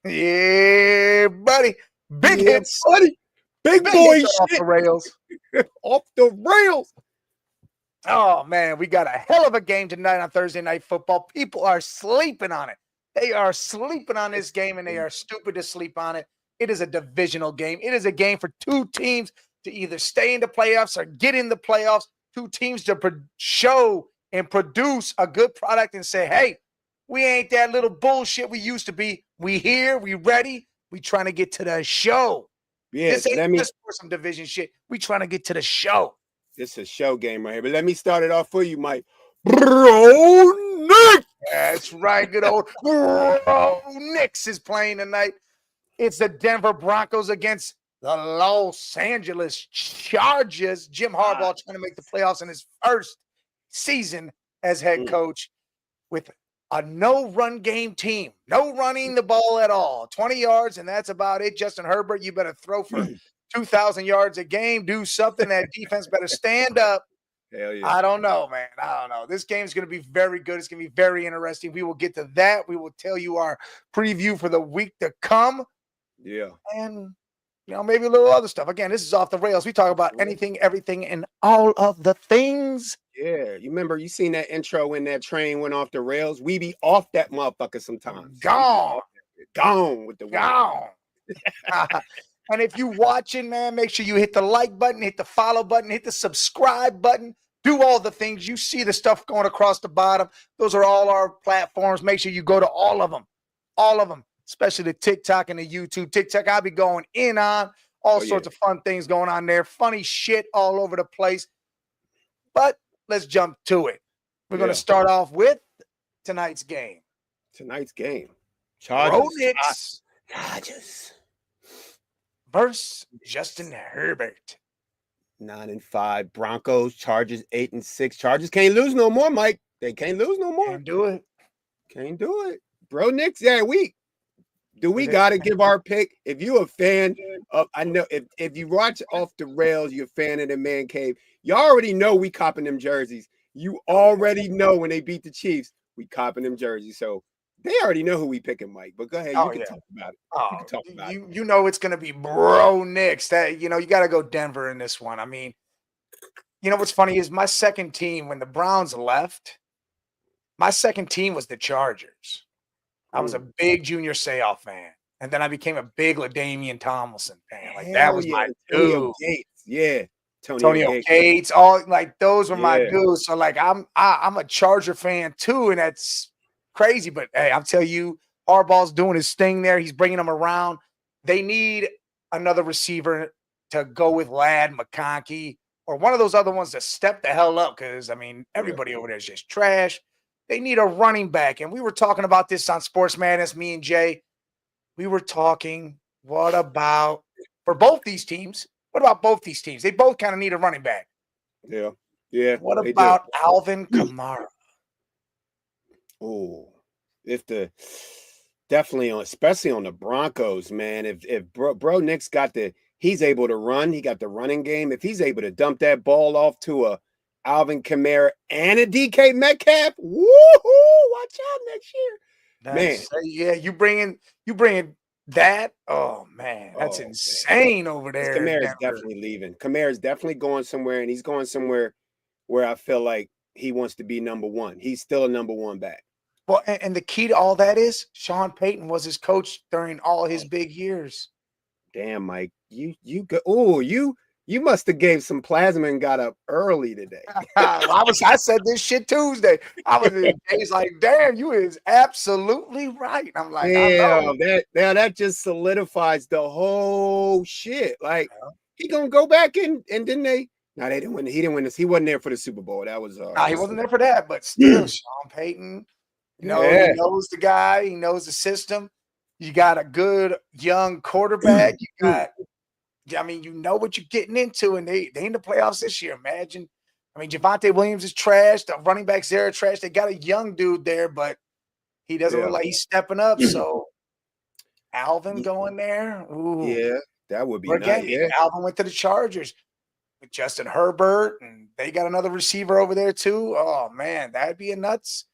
Yeah, buddy. Big Yeah, hits. buddy. Big Big boy hits are off shit. the rails. Off the rails. Oh, man, we got a hell of a game tonight on Thursday Night Football. People are sleeping on it. They are sleeping on this game, and they are stupid to sleep on it. It is a divisional game. It is a game for two teams to either stay in the playoffs or get in the playoffs. Two teams to show and produce a good product and say, hey, we ain't that little bullshit we used to be. We here, we ready, we trying to get to the show. Yeah, This ain't just for some division shit. We trying to get to the show. This is a show game right here. But let me start it off for you, Mike. Bro Nick. That's right. Good old Bro Knicks is playing tonight. It's the Denver Broncos against the Los Angeles Chargers. Jim Harbaugh trying to make the playoffs in his first season as head coach with a no-run game team. No running the ball at all. 20 yards, and that's about it. Justin Herbert, you better throw for 2,000 yards a game. Do something. That defense better stand up. Hell yeah. I don't know, man. I don't know. This game is going to be very good. It's going to be very interesting. We will get to that. We will tell you our preview for the week to come. Yeah. And, maybe a little other stuff. Again, this is Off the Rails. We talk about anything, everything, and all of the things. Yeah. You remember, you seen that intro when that train went off the rails? We be off that motherfucker sometimes. Gone with the gone. And if you watching, man, make sure you hit the like button, hit the follow button, hit the subscribe button. Do all the things. You see the stuff going across the bottom. Those are all our platforms. Make sure you go to all of them, especially the TikTok and the YouTube. TikTok, I'll be going in on all sorts of fun things going on there. Funny shit all over the place. But let's jump to it. We're going to start off with tonight's game. Chargers. Versus Justin Herbert. 9-5. Broncos. Chargers 8-6. Chargers can't lose no more, Mike. They can't lose no more. Can't do it. Bro, Knicks, we got to give our pick. If you a fan of, I know if you watch Off the Rails, you're a fan of the Man Cave. You already know we copping them jerseys. You already know when they beat the Chiefs, we copping them jerseys. So they already know who we picking, Mike. But go ahead, you can talk about it. You know it's gonna be Bro Knicks. That you got to go Denver in this one. I mean, what's funny is my second team when the Browns left, my second team was the Chargers. I was a big Junior Seau fan, and then I became a big LaDainian Tomlinson fan. Like that was my dude. Antonio Gates, all like those were my dudes. So like I'm a Charger fan too, and that's crazy. But hey, I'll tell you, Harbaugh's doing his thing there. He's bringing them around. They need another receiver to go with Ladd, McConkey, or one of those other ones to step the hell up. Because I mean, everybody over there is just trash. They need a running back. And we were talking about this on Sports Madness, me and Jay. We were talking, what about both these teams? They both kind of need a running back. Yeah. What about Alvin Kamara? Oh, especially on the Broncos, man. If Bro Nick's he's able to run. He got the running game. If he's able to dump that ball off to a Alvin Kamara and a DK Metcalf, woohoo! Watch out next year, man. Yeah, you bringing that. Oh man, that's insane over there. Kamara's definitely leaving. Kamara's definitely going somewhere, and he's going somewhere where I feel like he wants to be number one. He's still a number one back. Well, and the key to all that is Sean Payton was his coach during all his big years. Damn, Mike, you must have gave some plasma and got up early today. I said this shit Tuesday. I was in days like, damn, you is absolutely right. I'm like, damn, that just solidifies the whole shit. Like he gonna go back and then they didn't win. He didn't win this. He wasn't there for the Super Bowl. That was he wasn't there for that, but still, Sean Payton, he knows the guy, he knows the system. You got a good young quarterback. You got. I mean, you know what you're getting into, and they in the playoffs this year. Imagine. I mean, Javonte Williams is trash. The running backs there are trash. They got a young dude there, but he doesn't look like he's stepping up. So Alvin going there. Ooh. Yeah, that would be nice. Yeah. Alvin went to the Chargers with Justin Herbert, and they got another receiver over there too. Oh, man, that'd be a nuts.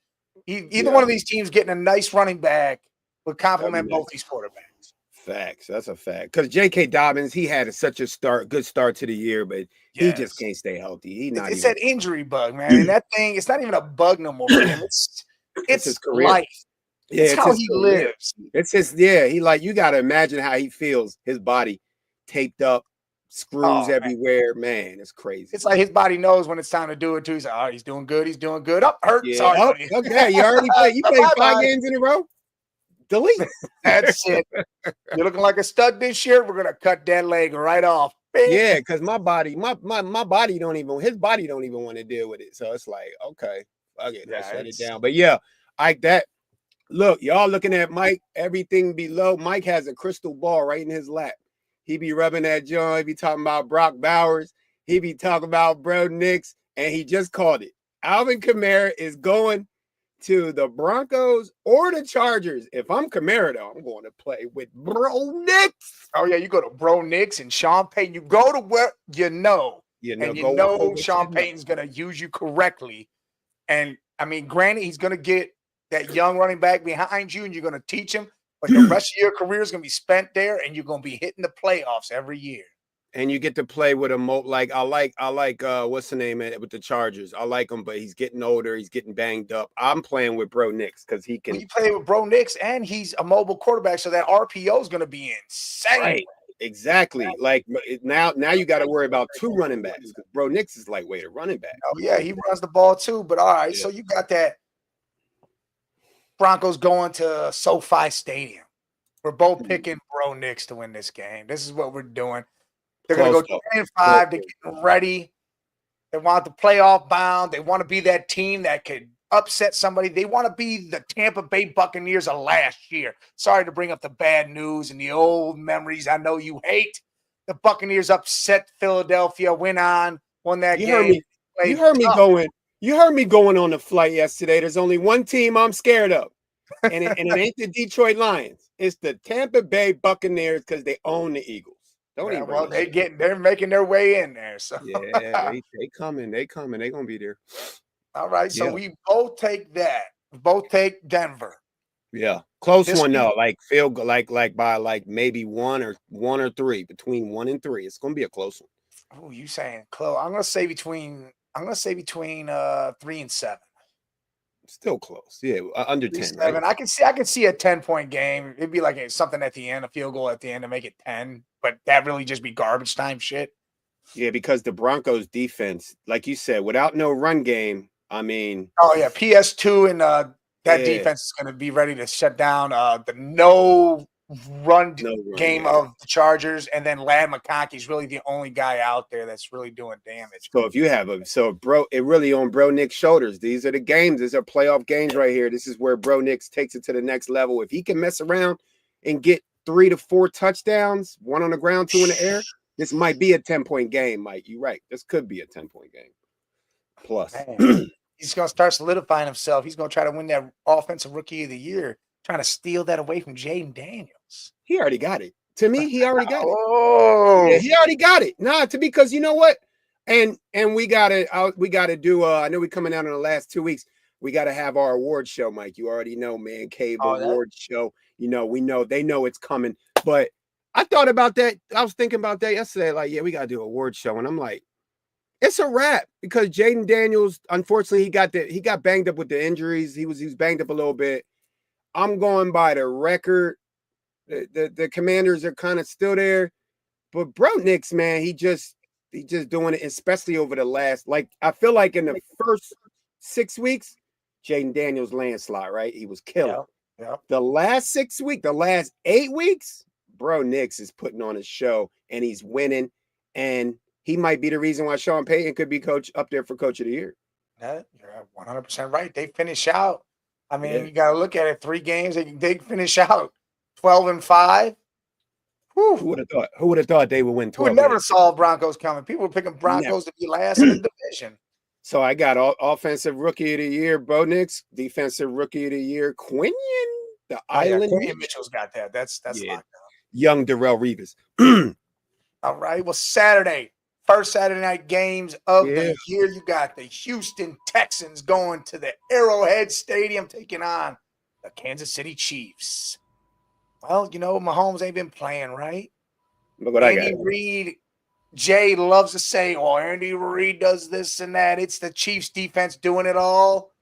Either one of these teams getting a nice running back would complement both these quarterbacks. Facts. That's a fact. Because J.K. Dobbins, he had such a good start to the year, but he just can't stay healthy. He's not It's even that injury bug, man. And that thing, it's not even a bug no more for him. it's his It's career. life. Yeah, it's how his he career. lives. It's his He like you got to imagine how he feels. His body taped up, screws everywhere. Man, it's crazy. It's like his body knows when it's time to do it too. He's like, oh, he's doing good. He's doing good. Up, hurt. Yeah. Sorry, buddy. Okay. You already played. You played 5 games in a row. Delete. That's it. You're looking like a stud this year. We're gonna cut that leg right off. Yeah, because my body don't even his body don't even want to deal with it. So it's like, okay, fuck it, let's shut it down. But yeah, look, y'all looking at Mike, everything below. Mike has a crystal ball right in his lap. He be rubbing that joint, he be talking about Brock Bowers, he be talking about Bro Nix, and he just called it. Alvin Kamara is going to the Broncos or the Chargers. If I'm Kamara, though, I'm going to play with Bro Nix. Oh, yeah, you go to Bro Nix and Sean Payton. You go to where you know Sean Payton's going to use you correctly. And, I mean, granted, he's going to get that young running back behind you, and you're going to teach him. But the rest of your career is going to be spent there, and you're going to be hitting the playoffs every year. And you get to play with him. Like I like what's the name with the Chargers? I like him, but he's getting older. He's getting banged up. I'm playing with Bro Nix because he can. You play with Bro Nix, and he's a mobile quarterback, so that RPO is going to be insane. Right. Exactly. Like now you got to worry about 2 running backs because Bro Nix is lightweight at running back. Oh yeah, he runs the ball too. But all right, so you got that Broncos going to SoFi Stadium. We're both picking Bro Nix to win this game. This is what we're doing. They're going to go 10-5. They're getting ready. They want the playoff bound. They want to be that team that could upset somebody. They want to be the Tampa Bay Buccaneers of last year. Sorry to bring up the bad news and the old memories. I know you hate. The Buccaneers upset Philadelphia, won that game. You heard me going on the flight yesterday. There's only one team I'm scared of. And it ain't the Detroit Lions. It's the Tampa Bay Buccaneers because they own the Eagles. They're making their way in there. So yeah, they coming. They're gonna be there. All right. So we both take that. We both take Denver. Yeah. Close one though. Like field goal, like by maybe one or 3, between 1 and 3. It's gonna be a close one. Oh, you saying close. I'm gonna say between 3 and 7. Still close. Yeah, under 10. 7. Right? I can see a 10-point game. It'd be like something at the end, a field goal at the end to make it 10, but that really just be garbage time shit. Yeah, because the Broncos defense, like you said, without no run game, I mean. Oh yeah, PS2 and that defense is going to be ready to shut down the no run game of the Chargers, and then Lad McConkey is really the only guy out there that's really doing damage. So if you have it really on Bro Nick's shoulders. These are the games. These are playoff games right here. This is where Bro Nick takes it to the next level. If he can mess around and get 3 to 4 touchdowns, 1 on the ground, 2 in the air, this might be a 10-point game, Mike. You're right. This could be a 10-point game. Plus. He's going to start solidifying himself. He's going to try to win that offensive rookie of the year, trying to steal that away from Jaden Daniels. He already got it. To me, he already got it. Oh, yeah, he already got it. Because you know what? And we gotta do. I know we're coming out in the last 2 weeks. We got to have our award show, Mike. You already know, Man Cave award show. You know, they know it's coming. But I thought about that. I was thinking about that yesterday. Like, yeah, we got to do an award show, and I'm like, it's a wrap because Jaden Daniels, unfortunately, he got banged up with the injuries. He was banged up a little bit. I'm going by the record. The Commanders are kind of still there, but Bro Nix, man, he just doing it, especially over the last. Like I feel like in the first 6 weeks, Jaden Daniels landslide, right? He was killing. Yeah. The last 6 weeks, the last 8 weeks, Bro Nix is putting on a show and he's winning, and he might be the reason why Sean Payton could be up there for Coach of the Year. You're 100% right. They finish out. I mean, you got to look at it. 3 games, they finish out 12-5. Who would have thought? Who would have thought they would win 12? We never saw Broncos coming. People were picking Broncos to be last in the division. So I got offensive rookie of the year, Bo Nix. Defensive rookie of the year, Quinion, the Island. Quinion Mitchell's got that. That's locked down. Young Darrell Revis. All right. Well, first Saturday night games of the year. You got the Houston Texans going to the Arrowhead Stadium, taking on the Kansas City Chiefs. Well, Mahomes ain't been playing right. Look what I got. Andy Reid, Jay loves to say, "Oh, Andy Reid does this and that." It's the Chiefs defense doing it all.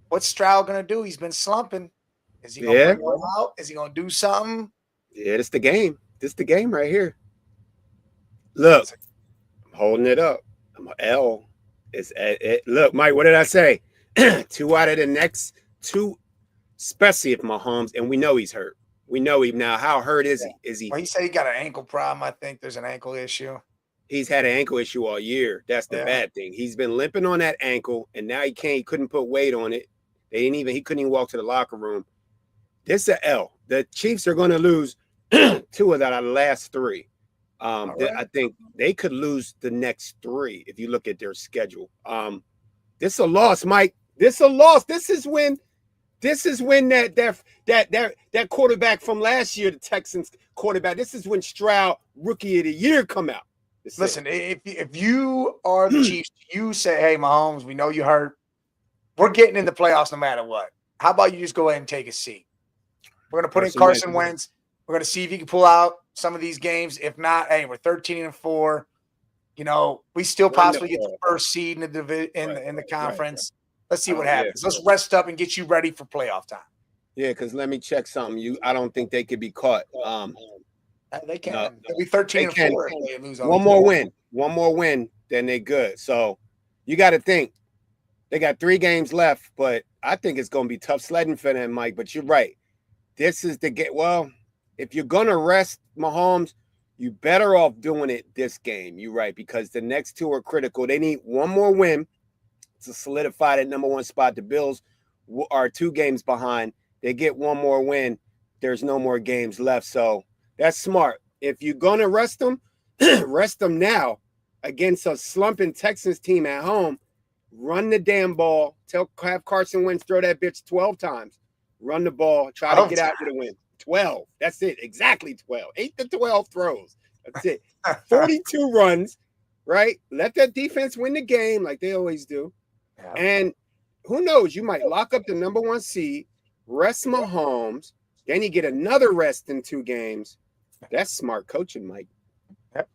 What's Stroud gonna do? He's been slumping. Is he gonna Yeah, bring him out? Is he gonna do something? yeah, this the game. This the game right here. Look, I'm holding it up. I'm a L. It's look, Mike. What did I say? 2 out of the next 2, especially if Mahomes, and we know he's hurt. We know him now. How hurt is he? Is he? Well, he said he got an ankle problem. I think there's an ankle issue. He's had an ankle issue all year. That's the bad thing. He's been limping on that ankle, and now he can't. He couldn't put weight on it. He couldn't even walk to the locker room. This is an L. The Chiefs are going to lose 2 of that out of the last 3. I think they could lose the next 3 if you look at their schedule. This is a loss, Mike. This is a loss. This is when that quarterback from last year, the Texans quarterback. This is when Stroud Rookie of the Year come out. Listen, if you are the Chiefs, you say, "Hey, Mahomes, we know you hurt. We're getting in the playoffs no matter what. How about you just go ahead and take a seat? We're going to put in Carson Wentz. We're going to see if he can pull out some of these games. If not, hey, we're 13-4. We still possibly get the first seed in the conference. Let's see what happens. Let's rest up and get you ready for playoff time." Yeah, because let me check something. I don't think they could be caught. They can. They'll be 13-4 if they lose. One more win, then they're good. So you got to think they got 3 games left, but I think it's going to be tough sledding for them, Mike. But you're right. This is the game. Well, if you're going to rest Mahomes, you better off doing it this game. You're right, because the next 2 are critical. They need one more win to solidify that number 1 spot. The Bills are 2 games behind. They get one more win. There's no more games left. So that's smart. If you're going to rest them now against a slumping Texans team at home. Run the damn ball. Have Carson Wentz throw that bitch 12 times. Run the ball. Try to get out to the win. 12. That's it. Exactly 12. 8 to 12 throws. That's it. 42 runs, right? Let that defense win the game like they always do. Yeah. And who knows? You might lock up the number 1 seed, rest Mahomes, then you get another rest in 2 games. That's smart coaching, Mike. Yep.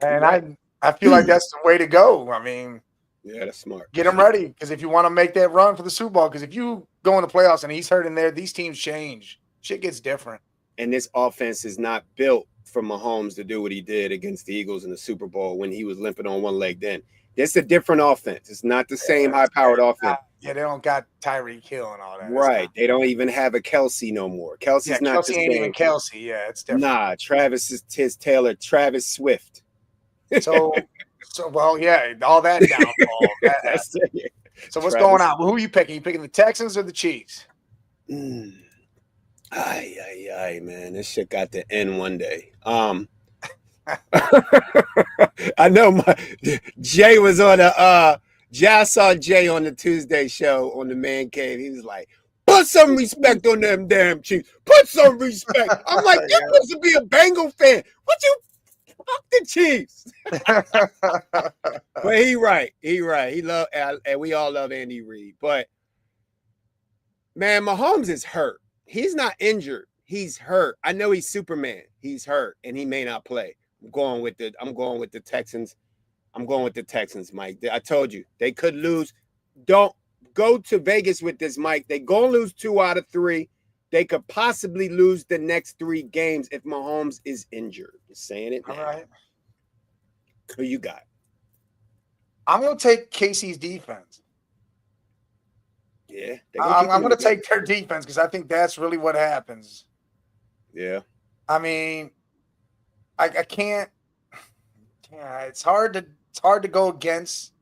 And I feel like that's the way to go. I mean, yeah, that's smart. Get them ready, because if you want to make that run for the Super Bowl, because if you go in the playoffs and he's hurt in there, these teams change. Shit gets different. And this offense is not built for Mahomes to do what he did against the Eagles in the Super Bowl when he was limping on one leg then. It's a different offense. It's not the same high-powered offense. Yeah, they don't got Tyreek Hill and all that. Right. They don't even have a Kelsey no more. Kelsey's not the same. Ain't even Kelsey. Yeah, it's different. Nah, Travis is his Taylor. Travis Swift. So well, yeah, all that downfall. That's it. So what's going on? Who are you picking? You picking the Texans or the Chiefs? Ay, man. This shit got to end one day. I know Jay was on I saw Jay on the Tuesday show on the Man Cave. He was like, put some respect on them damn Chiefs. Put some respect. I'm like, you're supposed to be a Bengal fan. What you fuck the Chiefs? But he right. He love, and we all love Andy Reid. But man, Mahomes is hurt. He's not injured. He's hurt. I know he's Superman. He's hurt, and he may not play. I'm going with the Texans. I'm going with the Texans, Mike. I told you they could lose. Don't go to Vegas with this, Mike. They gonna lose 2 out of 3. They could possibly lose the next 3 games if Mahomes is injured. Just saying it now. All right. Who you got? I'm gonna take KC's defense. Yeah, I'm going to take their defense, because I think that's really what happens. Yeah. I mean, I can't. Yeah, it's hard to go against.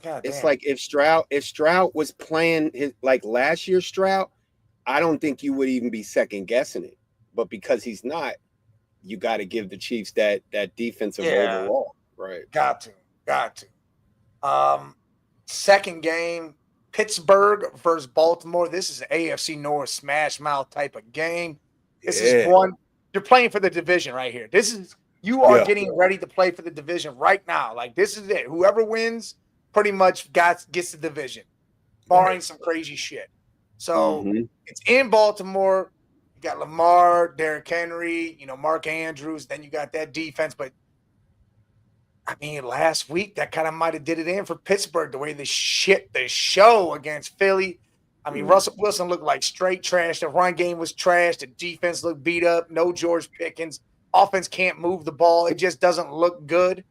God it's damn. Like if Stroud was playing like last year's Stroud, I don't think you would even be second guessing it. But because he's not, you got to give the Chiefs that defensive overall, right? Got to. Second game, Pittsburgh versus Baltimore. This is an AFC North smash mouth type of game. This is one. You're playing for the division right here. You are getting ready to play for the division right now. Like, this is it. Whoever wins pretty much gets the division, barring some crazy shit. So it's in Baltimore. You got Lamar, Derrick Henry, Mark Andrews. Then you got that defense. But I mean, last week that kind of might have did it in for Pittsburgh the way they shit the show against Philly. I mean, Russell Wilson looked like straight trash. The run game was trash. The defense looked beat up. No George Pickens. Offense can't move the ball. It just doesn't look good.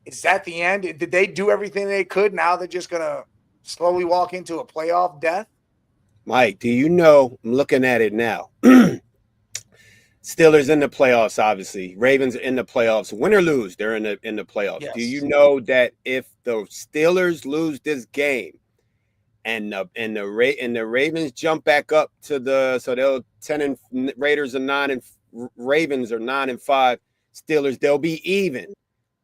Is that the end? Did they do everything they could? Now they're just going to slowly walk into a playoff death? Mike, do you know? I'm looking at it now. Steelers in the playoffs, obviously. Ravens are in the playoffs. Win or lose, they're in the playoffs. Yes. Do you know that if the Steelers lose this game and the Ravens jump back up to they'll 10 and Raiders are 9 and Ravens are 9-5, Steelers, they'll be even.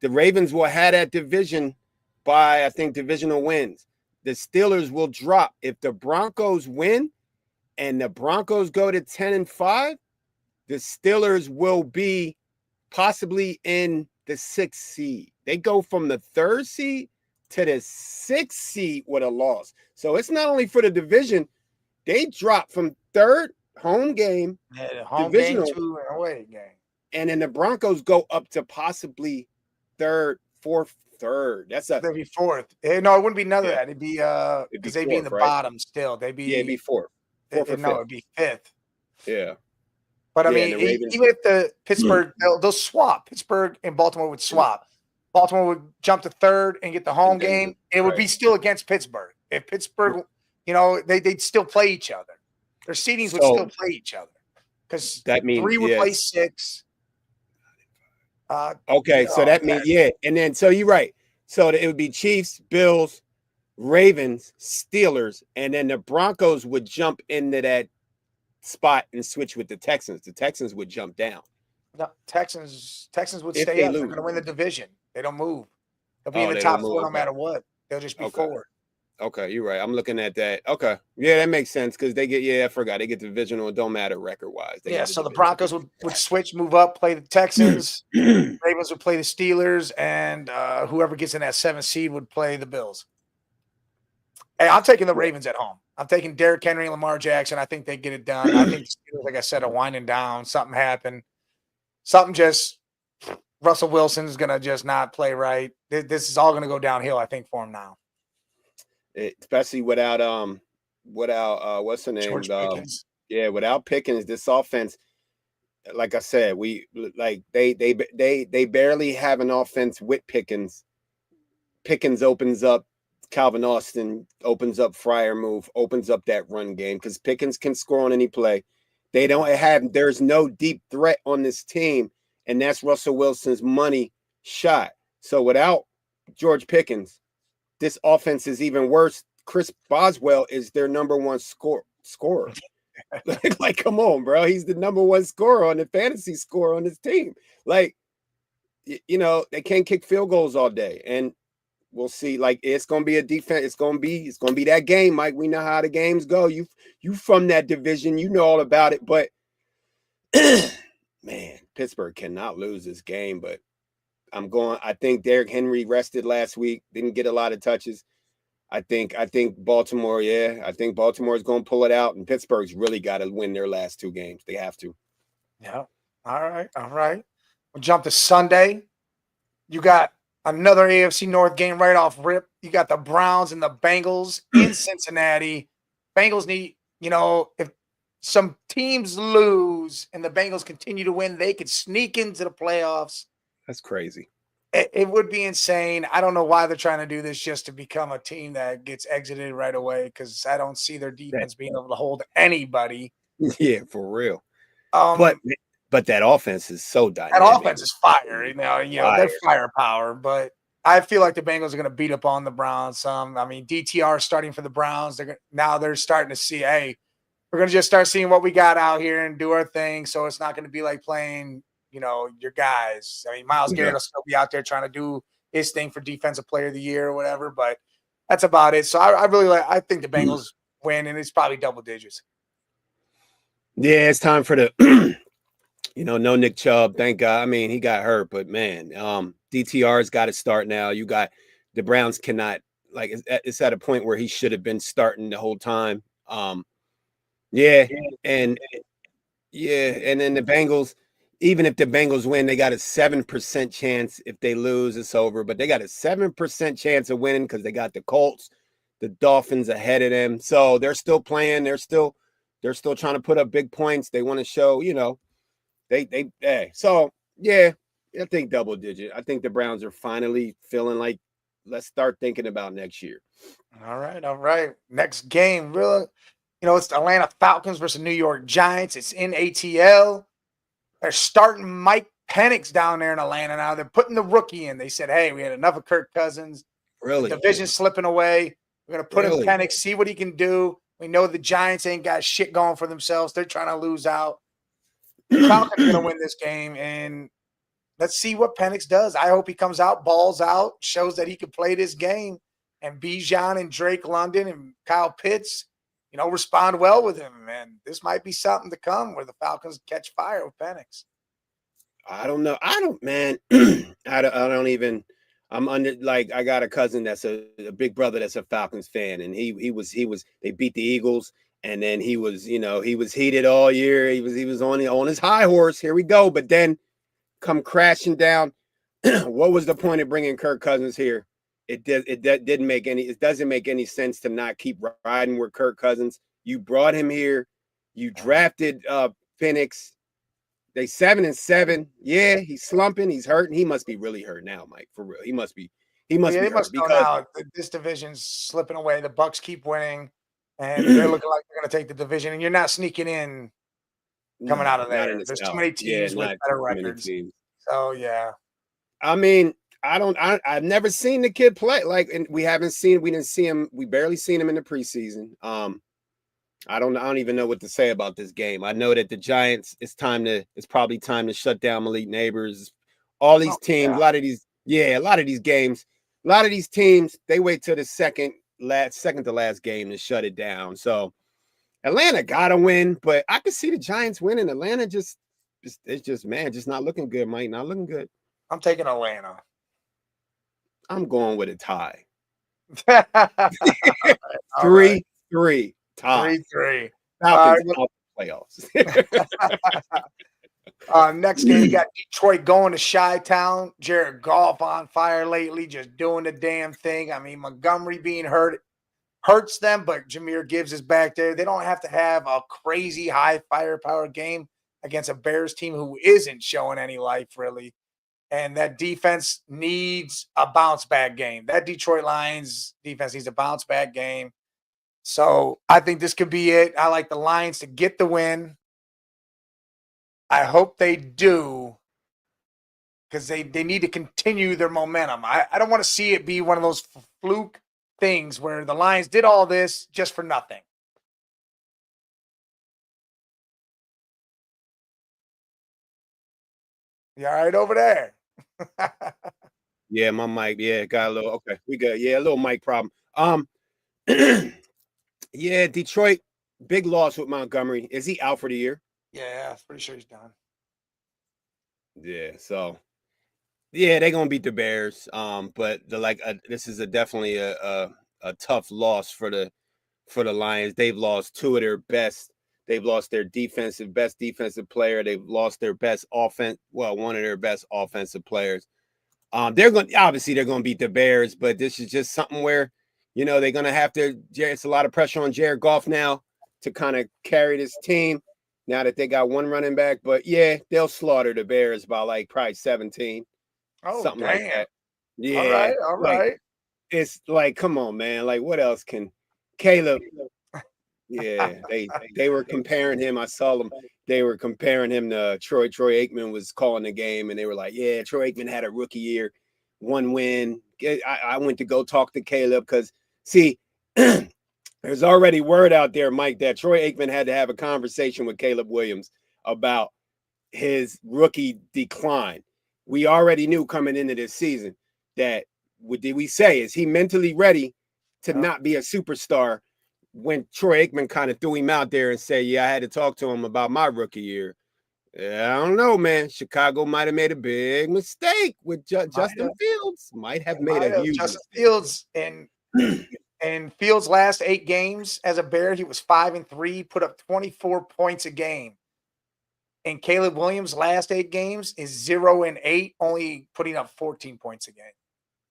The Ravens will have that division by, I think, divisional wins. The Steelers will drop if the Broncos win and the Broncos go to 10-5. The Steelers will be possibly in the 6th seed. They go from the 3rd seed to the 6th seed with a loss. So it's not only for the division. They drop from 3rd home game, home divisional, game to an away game. And then the Broncos go up to possibly 3rd, 4th, 3rd. They'd be 4th. No, it wouldn't be none of that. It'd be because they'd be in the bottom still. They'd be it'd be 4th. It'd be 5th. Yeah. But I mean, even if the Pittsburgh, they'll swap. Pittsburgh and Baltimore would swap. Baltimore would jump to 3rd and get the home game. It would be still against Pittsburgh. If Pittsburgh, they'd still play each other. Their seedings would still play each other because that means 3 would play 6. Okay, so that means and then so you're right. So it would be Chiefs, Bills, Ravens, Steelers, and then the Broncos would jump into that spot and switch with the Texans. The Texans would jump down. No, Texans would stay up. They're going to win the division. They don't move. They'll be in the top 4 no matter what. They'll just be 4. Okay, you're right. I'm looking at that. Okay. Yeah, that makes sense because they get, I forgot. They get divisional. It don't matter record-wise. So the Broncos would switch, move up, play the Texans. Ravens would play the Steelers, and whoever gets in that 7th seed would play the Bills. Hey, I'm taking the Ravens at home. I'm taking Derrick Henry and Lamar Jackson. I think they get it done. I think the Steelers, like I said, are winding down. Something happened. Russell Wilson's going to just not play right. This is all going to go downhill, I think, for him now. Especially without what's the name? George Pickens. Without Pickens, this offense, like I said, they barely have an offense with Pickens. Pickens opens up Calvin Austin, opens up Freiermuth, opens up that run game because Pickens can score on any play. There's no deep threat on this team, and that's Russell Wilson's money shot. So without George Pickens, this offense is even worse. Chris Boswell is their number 1 scorer. like, come on, bro. He's the number 1 scorer on the fantasy score on this team. They can't kick field goals all day. And we'll see. It's gonna be a defense. It's gonna be that game, Mike. We know how the games go. You from that division, you know all about it. But man, Pittsburgh cannot lose this game. But I think Derrick Henry rested last week, didn't get a lot of touches. I think Baltimore, I think Baltimore is going to pull it out, and Pittsburgh's really got to win their last 2 games. They have to. Yeah. All right. We'll jump to Sunday. You got another AFC North game right off rip. You got the Browns and the Bengals in Cincinnati. Bengals need, if some teams lose and the Bengals continue to win, they could sneak into the playoffs. That's crazy. It would be insane. I don't know why they're trying to do this just to become a team that gets exited right away because I don't see their defense being able to hold anybody. Yeah, for real. But that offense is so dynamic. That offense is fire. They're firepower. But I feel like the Bengals are going to beat up on the Browns some. I mean, DTR starting for the Browns. They're starting to see, hey, we're going to just start seeing what we got out here and do our thing. So it's not going to be like playing – your guys. I mean, Myles Garrett will still be out there trying to do his thing for Defensive Player of the Year or whatever, but that's about it. So I think the Bengals win, and it's probably double digits. Yeah, it's time for the, no Nick Chubb. Thank God. I mean, he got hurt, but man, DTR's got to start now. You got the Browns cannot, it's at a point where he should have been starting the whole time. Yeah, and and then the Bengals, even if the Bengals win, they got a 7% chance. If they lose, it's over. But they got a 7% chance of winning because they got the Colts, the Dolphins ahead of them. So they're still playing. They're still trying to put up big points. They want to show, hey. So yeah, I think double digit. I think the Browns are finally feeling like let's start thinking about next year. All right, all right. Next game, really, it's the Atlanta Falcons versus New York Giants. It's in ATL. They're starting Mike Penix down there in Atlanta now. They're putting the rookie in. They said, "Hey, we had enough of Kirk Cousins. The Really, division's slipping away. We're gonna put in really. Penix, see what he can do." We know the Giants ain't got shit going for themselves. They're trying to lose out. The Falcons are gonna win this game, and let's see what Penix does. I hope he comes out, balls out, shows that he can play this game, and Bijan and Drake London and Kyle Pitts, respond well with him. And this might be something to come where the Falcons catch fire with Penix. I don't know. I don't, man. I don't even. I'm under like I got a cousin that's a big brother that's a Falcons fan, and he was. They beat the Eagles, and then he was heated all year. He was on his high horse. Here we go, but then come crashing down. What was the point of bringing Kirk Cousins here? Didn't make any. It doesn't make any sense to not keep riding with Kirk Cousins. You brought him here. You drafted Phoenix. They 7-7. Yeah, he's slumping. He's hurting. He must be really hurt now, Mike. For real, he must be. He Well, must yeah, be they hurt must know because now this division's slipping away. The Bucks keep winning, and they're looking like they're going to take the division. And you're not sneaking in coming out no, of not in there. the There's too South. many Yeah, teams with not better too many records. teams. So yeah, I mean, I don't. I've never seen the kid play. Like, and we haven't seen. We didn't see him. We barely seen him in the preseason. I don't even know what to say about this game. I know that the Giants. It's probably time to shut down Malik Neighbors. All these oh teams. yeah. A lot of these games. A lot of these teams. They wait till the second to last game to shut it down. So Atlanta got to win, but I could see the Giants winning. Atlanta it's just man, just not looking good, Mike. Not looking good. I'm taking Atlanta. I'm going with a tie. All right, all right. 3-3 tie. 3-3. All Falcons right. out the playoffs. Next game, you got Detroit going to Chi-Town. Jared Goff on fire lately, just doing the damn thing. I mean, Montgomery being hurt hurts them, but Jameer Gibbs is back there. They don't have to have a crazy high firepower game against a Bears team who isn't showing any life, really. And that defense needs a bounce back game. That Detroit Lions defense needs a bounce back game. So I think this could be it. I like the Lions to get the win. I hope they do because they need to continue their momentum. I don't want to see it be one of those fluke things where the Lions did all this just for nothing. You all right over there? Yeah, my mic. Yeah, got a little okay. We good. Yeah, a little mic problem. Yeah, Detroit, big loss with Montgomery. Is he out for the year? Yeah, pretty sure he's done. Yeah, so yeah, they're gonna beat the Bears. But this is definitely a tough loss for the Lions. They've lost two of their best. They've lost their best defensive player. They've lost their best offense. Well, one of their best offensive players. They're going to beat the Bears, but this is just something where, they're going to have to. It's a lot of pressure on Jared Goff now to kind of carry this team. Now that they got one running back, but yeah, they'll slaughter the Bears by like probably 17, Oh, something like damn. that. All Yeah, right, all like right. it's like, come on, man. Like, what else can Caleb? Yeah, they were comparing him. I saw them. They were comparing him to Troy. Troy Aikman was calling the game, and they were like, "Yeah, Troy Aikman had a rookie year, one win." I went to go talk to Caleb because see, there's already word out there, Mike, that Troy Aikman had to have a conversation with Caleb Williams about his rookie decline. We already knew coming into this season that what did we say? Is he mentally ready to Yeah. not be a superstar? When Troy Aikman kind of threw him out there and said, "Yeah, I had to talk to him about my rookie year." I don't know, man. Chicago might have made a big mistake with Might Justin have. Fields. Might have They made a might have. huge Justin mistake. Fields and In Fields' last 8 games as a Bear, he was 5-3, put up 24 points a game. And Caleb Williams' last 8 games is 0-8, only putting up 14 points a game.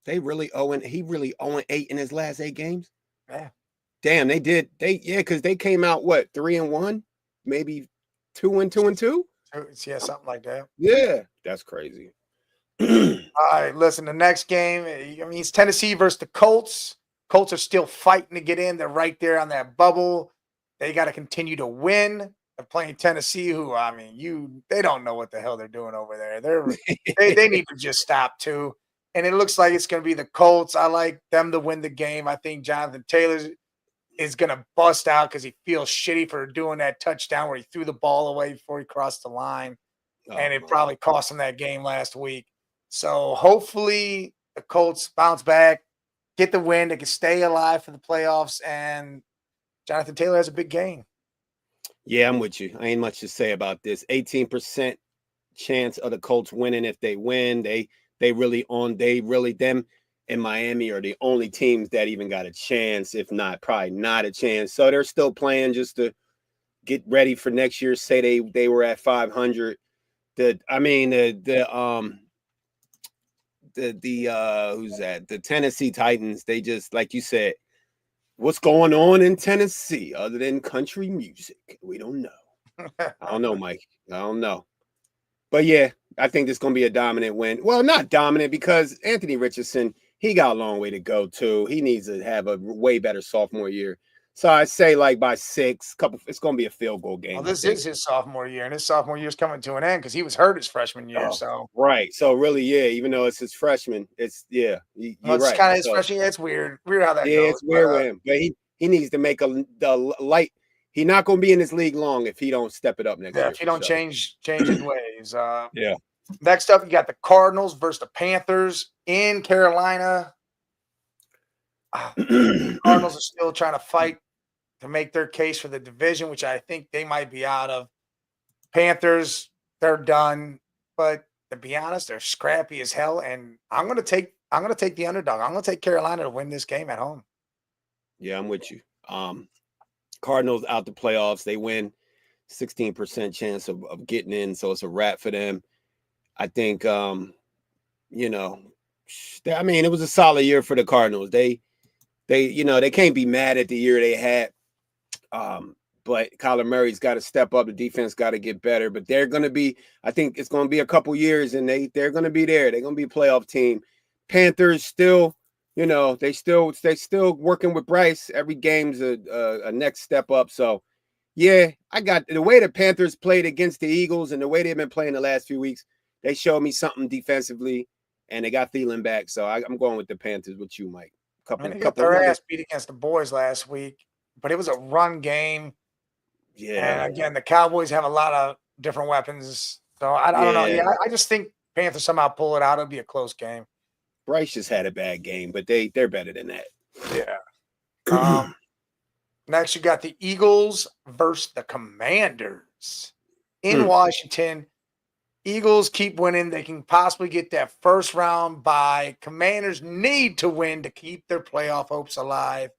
He really 0-8 in his last 8 games. Yeah. Damn, they did. Because they came out what 3-1, maybe 2-2. Yeah, something like that. Yeah, that's crazy. All right, listen, the next game, I mean, it's Tennessee versus the Colts. Colts are still fighting to get in. They're right there on that bubble. They got to continue to win. They're playing Tennessee, who, I mean, they don't know what the hell they're doing over there. They need to just stop too. And it looks like it's going to be the Colts. I like them to win the game. I think Jonathan Taylor is going to bust out because he feels shitty for doing that touchdown where he threw the ball away before he crossed the line. And it probably cost him that game last week. So hopefully the Colts bounce back, get the win. They can stay alive for the playoffs. And Jonathan Taylor has a big game. Yeah, I'm with you. I ain't much to say about this. 18% chance of the Colts winning if they win. They really them and Miami are the only teams that even got a chance, if not probably not a chance. So they're still playing just to get ready for next year. Say they were at 500. Who's that? The Tennessee Titans. They just, like you said, what's going on in Tennessee other than country music? We don't know. I don't know, Mike. I don't know. But yeah, I think this is going to be a dominant win. Well, not dominant because Anthony Richardson, he got a long way to go too. He needs to have a way better sophomore year. So I say like by 6, it's going to be a field goal game. Well, this is his sophomore year, and his sophomore year is coming to an end because he was hurt his freshman year. So right. So really, yeah, even though it's his freshman, it's you're it's right. Kind of his freshman. It's weird how that goes. Yeah, it's weird with him, but he needs to make the light. He's not going to be in this league long if he don't step it up next year. If he don't change his ways. Yeah. Next up, you got the Cardinals versus the Panthers in Carolina. Cardinals are still trying to fight to make their case for the division, which I think they might be out of. Panthers, they're done. But to be honest, they're scrappy as hell. And I'm gonna take the underdog. I'm gonna take Carolina to win this game at home. Yeah, I'm with you. Cardinals out the playoffs. They win 16% chance of getting in, so it's a wrap for them. I think it was a solid year for the Cardinals. They can't be mad at the year they had. But Kyler Murray's got to step up. The defense got to get better. But they're going to be, I think it's going to be a couple years, and they're going to be there. They're going to be a playoff team. Panthers still, they still working with Bryce. Every game's a next step up. So, yeah, I got the way the Panthers played against the Eagles and the way they've been playing the last few weeks. They showed me something defensively, and they got Thielen back. So I'm going with the Panthers with you, Mike. They got their ass beat against the boys last week, but it was a run game. Yeah. And again, the Cowboys have a lot of different weapons. So I don't know. Yeah, I just think Panthers somehow pull it out. It'll be a close game. Bryce just had a bad game, but they're better than that. Yeah. Next, you got the Eagles versus the Commanders in Washington. Eagles keep winning. They can possibly get that first round bye. Commanders need to win to keep their playoff hopes alive.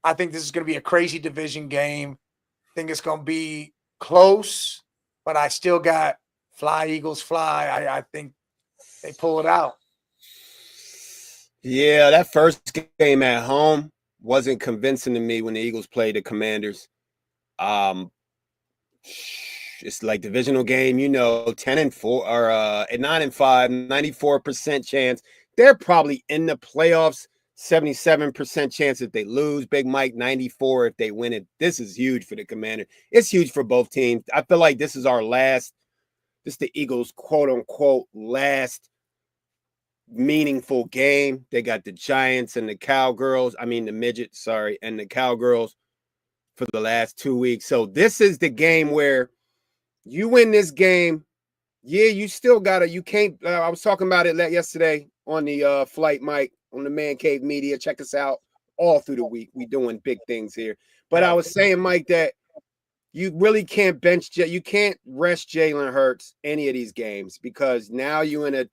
I think this is going to be a crazy division game. I think it's going to be close, but I still got fly, Eagles, fly. I think they pull it out. Yeah, that first game at home wasn't convincing to me when the Eagles played the Commanders. It's like divisional game, 10-4 or 9-5, 94% chance. They're probably in the playoffs. 77% chance if they lose. Big Mike, 94 if they win it. This is huge for the Commanders. It's huge for both teams. I feel like this is the Eagles' quote-unquote last meaningful game. They got the Giants and the Cowgirls. I mean, the midgets, and the Cowgirls for the last 2 weeks. So this is the game where you win this game. Yeah, you still you can't. I was talking about it yesterday on the flight, Mike, on the Man Cave Media. Check us out all through the week. We doing big things here. But I was saying, Mike, that you really can't you can't rest Jalen Hurts any of these games because now you're in a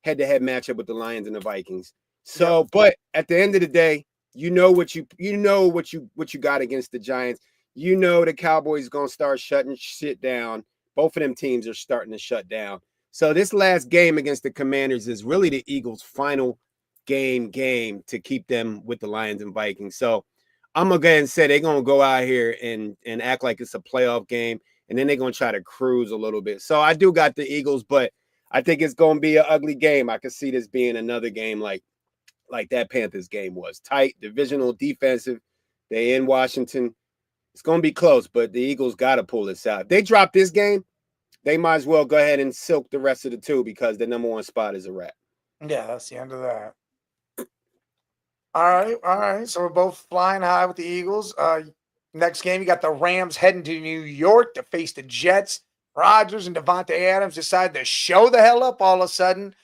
head-to-head matchup with the Lions and the Vikings. So, but at the end of the day, You know what you got against the Giants. You know the Cowboys going to start shutting shit down. Both of them teams are starting to shut down. So this last game against the Commanders is really the Eagles' final game to keep them with the Lions and Vikings. So I'm gonna go ahead and say they're gonna go out here and act like it's a playoff game, and then they're gonna try to cruise a little bit. So I do got the Eagles, but I think it's gonna be an ugly game. I could see this being another game like that Panthers game was. Tight, divisional, defensive. They in Washington. It's gonna be close, but the Eagles gotta pull this out. If they drop this game, they might as well go ahead and silk the rest of the two because the number one spot is a wrap. Yeah, that's the end of that. All right. So we're both flying high with the Eagles. Next game, you got the Rams heading to New York to face the Jets. Rodgers and Devontae Adams decide to show the hell up all of a sudden.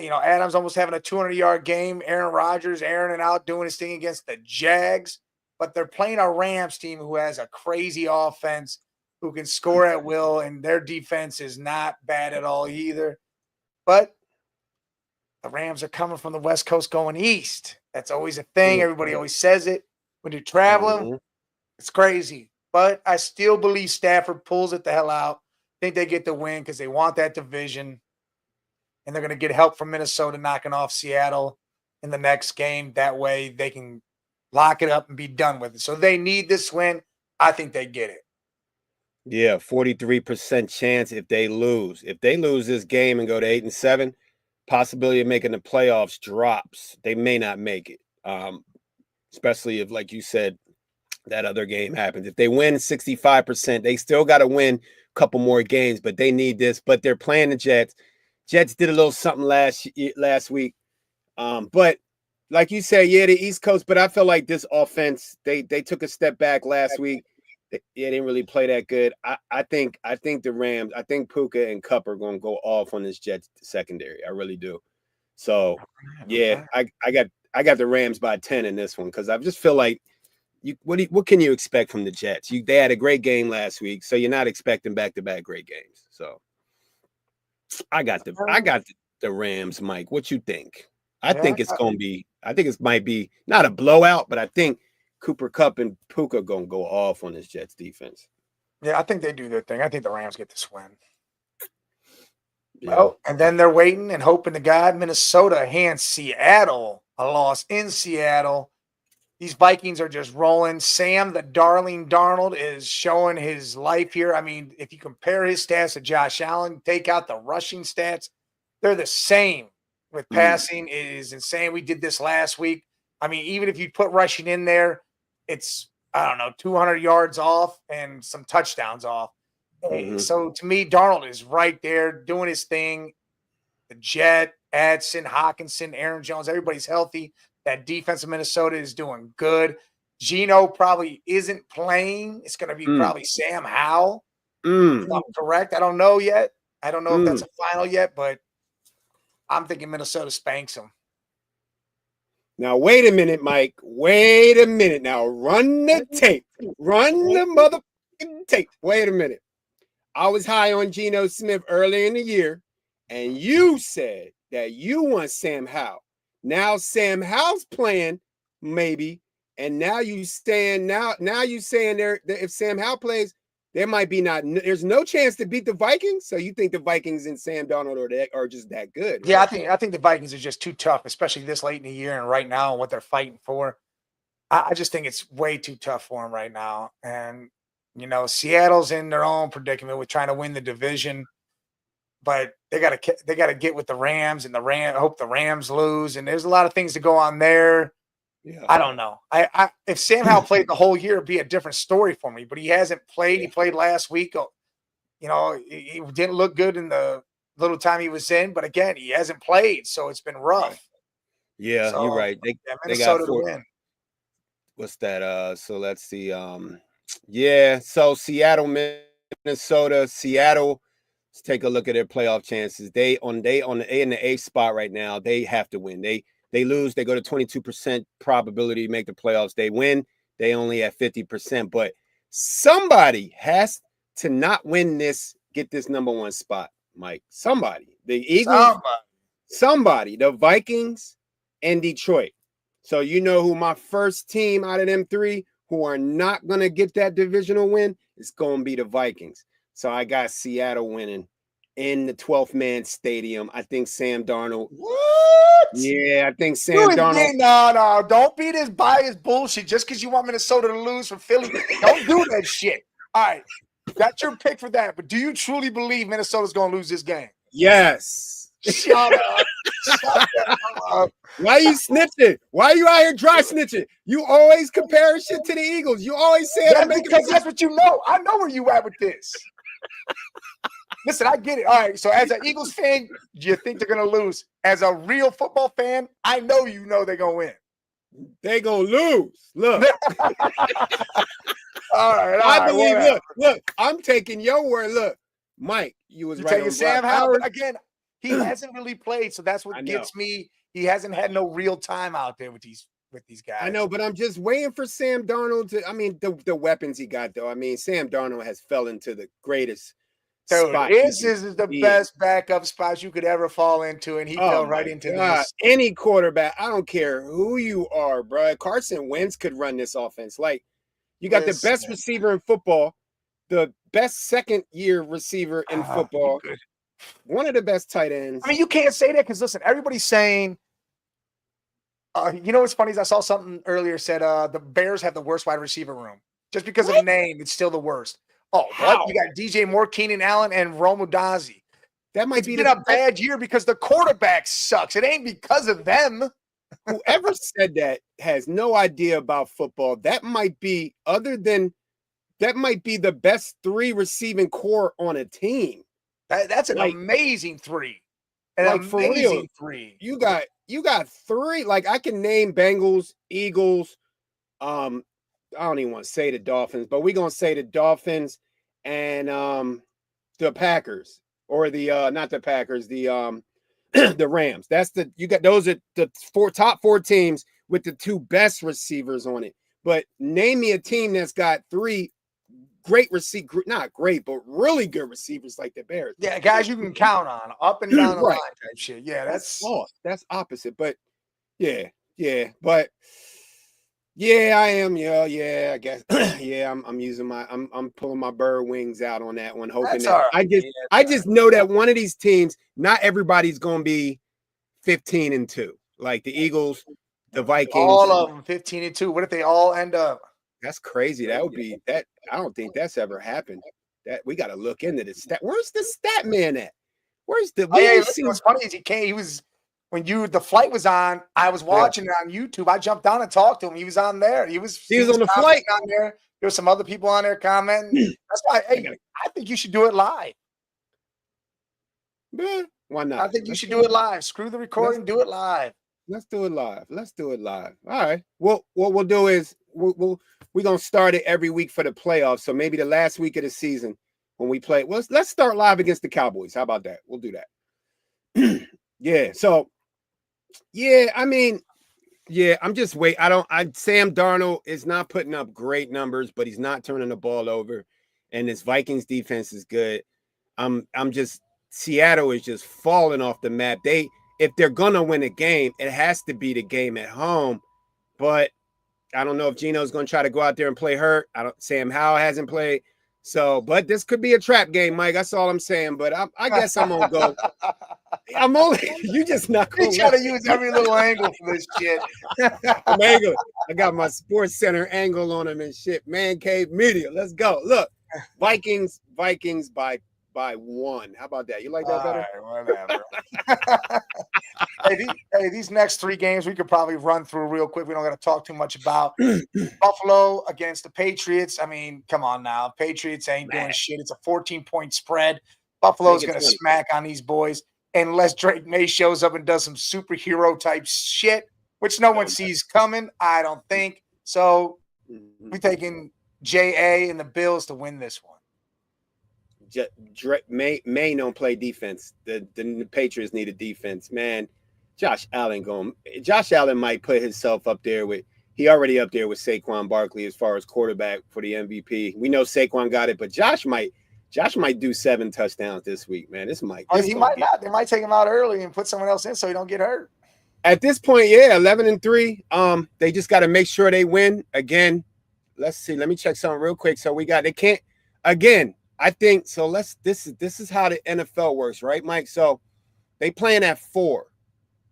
You know, Adams almost having a 200-yard game. Aaron Rodgers airing it out, doing his thing against the Jags. But they're playing a Rams team who has a crazy offense, who can score at will, and their defense is not bad at all either. But the Rams are coming from the West Coast going east. That's always a thing. Everybody always says it. When you're traveling, it's crazy. But I still believe Stafford pulls it the hell out. I think they get the win because they want that division. And they're going to get help from Minnesota knocking off Seattle in the next game. That way they can lock it up and be done with it. So they need this win. I think they get it. Yeah, 43% chance if they lose. If they lose this game and go to 8-7, possibility of making the playoffs drops. They may not make it, especially if, like you said, that other game happens. If they win 65%, they still got to win a couple more games, but they need this. But they're playing the Jets. Jets did a little something last week. But like you said, yeah, the East Coast, but I feel like this offense, they took a step back last week. They didn't really play that good. I think the Rams, I think Puka and Kupp are going to go off on this Jets secondary. I really do. So, yeah, I got the Rams by 10 in this one because I just feel like what can you expect from the Jets? They had a great game last week, so you're not expecting back-to-back great games. So I got the Rams, Mike. What you think? I think it might be not a blowout, but I think Cooper Kupp and Puka gonna go off on this Jets defense. Yeah, I think they do their thing. I think the Rams get this win. Yeah. Well, and then they're waiting and hoping to God Minnesota hands Seattle a loss in Seattle. These Vikings are just rolling. Sam, the darling Darnold, is showing his life here. I mean, if you compare his stats to Josh Allen, take out the rushing stats, they're the same with passing. It is insane. We did this last week. I mean, even if you put rushing in there, it's, 200 yards off and some touchdowns off. So to me, Darnold is right there doing his thing. The Jet, Addison, Hawkinson, Aaron Jones, everybody's healthy. That defense of Minnesota is doing good. Geno probably isn't playing. It's going to be probably Sam Howell. If I'm correct. I don't know yet. I don't know if that's a final yet, but I'm thinking Minnesota spanks them. Now, wait a minute, Mike. Wait a minute. Now, run the tape. Run the motherfucking tape. Wait a minute. I was high on Geno Smith early in the year, and you said that you want Sam Howell. Now Sam Howell's playing, maybe, and now you saying there if Sam Howell plays, there might be there's no chance to beat the Vikings. So you think the Vikings and Sam Darnold are just that good? Right? Yeah, I think the Vikings are just too tough, especially this late in the year and right now and what they're fighting for. I just think it's way too tough for them right now. And Seattle's in their own predicament with trying to win the division. But they got to get with the Rams, and I hope the Rams lose. And there's a lot of things to go on there. Yeah. I don't know. If Sam Howell played the whole year, it'd be a different story for me. But he hasn't played. He played last week. He didn't look good in the little time he was in. But again, he hasn't played, so it's been rough. Yeah, so, you're right. They got to win. What's that? So let's see. So Seattle, Minnesota, Seattle. Let's take a look at their playoff chances. They in the 8th spot right now. They have to win. They lose, they go to 22% probability to make the playoffs. They win, they only at 50%. But somebody has to not win this, get this number one spot, Mike. Somebody. The Eagles, somebody. The Vikings and Detroit. So you know who my first team out of them three who are not going to get that divisional win is going to be the Vikings. So I got Seattle winning in the 12th man stadium. I think Sam Darnold. What? Yeah, I think Sam Darnold. No. Don't be this biased bullshit just because you want Minnesota to lose for Philly. Don't do that shit. All right. That's your pick for that. But do you truly believe Minnesota's going to lose this game? Yes. Shut up. Shut up. Why you snitching? Why you out here dry snitching? You always compare shit to the Eagles. You always say it. Because that's what you know. I know where you at with this. Listen, I get it. All right. So as an Eagles fan, you think they're going to lose. As a real football fan, I know you know they're going to win. They going to lose. Look. All right. I believe, look, I'm taking your word. Look, Mike, you was right. Taking Sam Howard. Again, he hasn't really played. So that's what gets me. He hasn't had no real time out there with these guys. I know, but I'm just waiting for Sam Darnold to. I mean, the weapons he got, though. I mean, Sam Darnold has fell into the greatest spot. This is the best backup spot you could ever fall into, and he fell right into this. Any quarterback, I don't care who you are, bro. Carson Wentz could run this offense. Like, you got the best receiver in football, the best second-year receiver in football, one of the best tight ends. I mean, you can't say that because, listen, everybody's saying you know what's funny is I saw something earlier said the Bears have the worst wide receiver room. Just because of name, it's still the worst. Oh, what? You got DJ Moore, Keenan Allen, and Rome Odozzi. That might be a bad year because the quarterback sucks. It ain't because of them. Whoever said that has no idea about football. That might be the best three receiving core on a team. That's an amazing three. For real, three. You got three. Like, I can name Bengals, Eagles. I don't even want to say the Dolphins, but we're gonna say the Dolphins and the Packers, or the not the Packers, the the Rams. Those are the top four teams with the two best receivers on it. But name me a team that's got three great not great, but really good receivers like the Bears. Yeah, guys you can count on up and down the line type shit. Yeah, that's opposite. But yeah. But yeah, I am. Yeah, I guess. Yeah, I'm using I'm pulling my bird wings out on that one, hoping that I just know that one of these teams, not everybody's gonna be 15-2. Like the Eagles, the Vikings, all of them 15-2. What if they all end up? That's crazy. That would be that. I don't think that's ever happened. That we got to look into this stat. Where's the stat man at? Where's the? What's funny is he was when the flight was on. I was watching it on YouTube. I jumped down and talked to him. He was on there. He was on the flight on there. There were some other people on there commenting. That's why. Hey, I think you should do it live. Yeah, why not? I think you should do it live. Screw the recording. Do it live. Let's do it live. All right. Well, what we'll do is we're gonna start it every week for the playoffs. So maybe the last week of the season when we play. Well, let's start live against the Cowboys. How about that? We'll do that. Yeah. So yeah, I mean, yeah, I'm just wait. Sam Darnold is not putting up great numbers, but he's not turning the ball over. And this Vikings defense is good. Seattle is just falling off the map. If they're gonna win a game, it has to be the game at home. But I don't know if Gino's gonna try to go out there and play hurt. Sam Howell hasn't played. So, but this could be a trap game, Mike. That's all I'm saying. But I guess I'm gonna go. You just not gonna. You try to use every little angle for this shit. Angle. I got my Sports Center angle on him and shit. Man Cave Media. Let's go. Look, Vikings by one. How about that? You like that better? All right, whatever. These next three games we could probably run through real quick. We don't got to talk too much about Buffalo against the Patriots. I mean, come on now. Patriots ain't doing shit. It's a 14-point spread. Buffalo's going to smack on these boys unless Drake May shows up and does some superhero type shit, which no one sees coming, I don't think. So we're taking J.A. and the Bills to win this one. May don't play defense. The Patriots need a defense, man. Josh Allen might put himself up there with. He already up there with Saquon Barkley as far as quarterback for the MVP. We know Saquon got it, but Josh might do 7 touchdowns this week, man. He might not. They might take him out early and put someone else in so he don't get hurt. At this point, yeah, 11-3. They just got to make sure they win again. Let's see. Let me check something real quick. So we got they can't again. I think so. This is how the NFL works, right, Mike? So they playing at 4,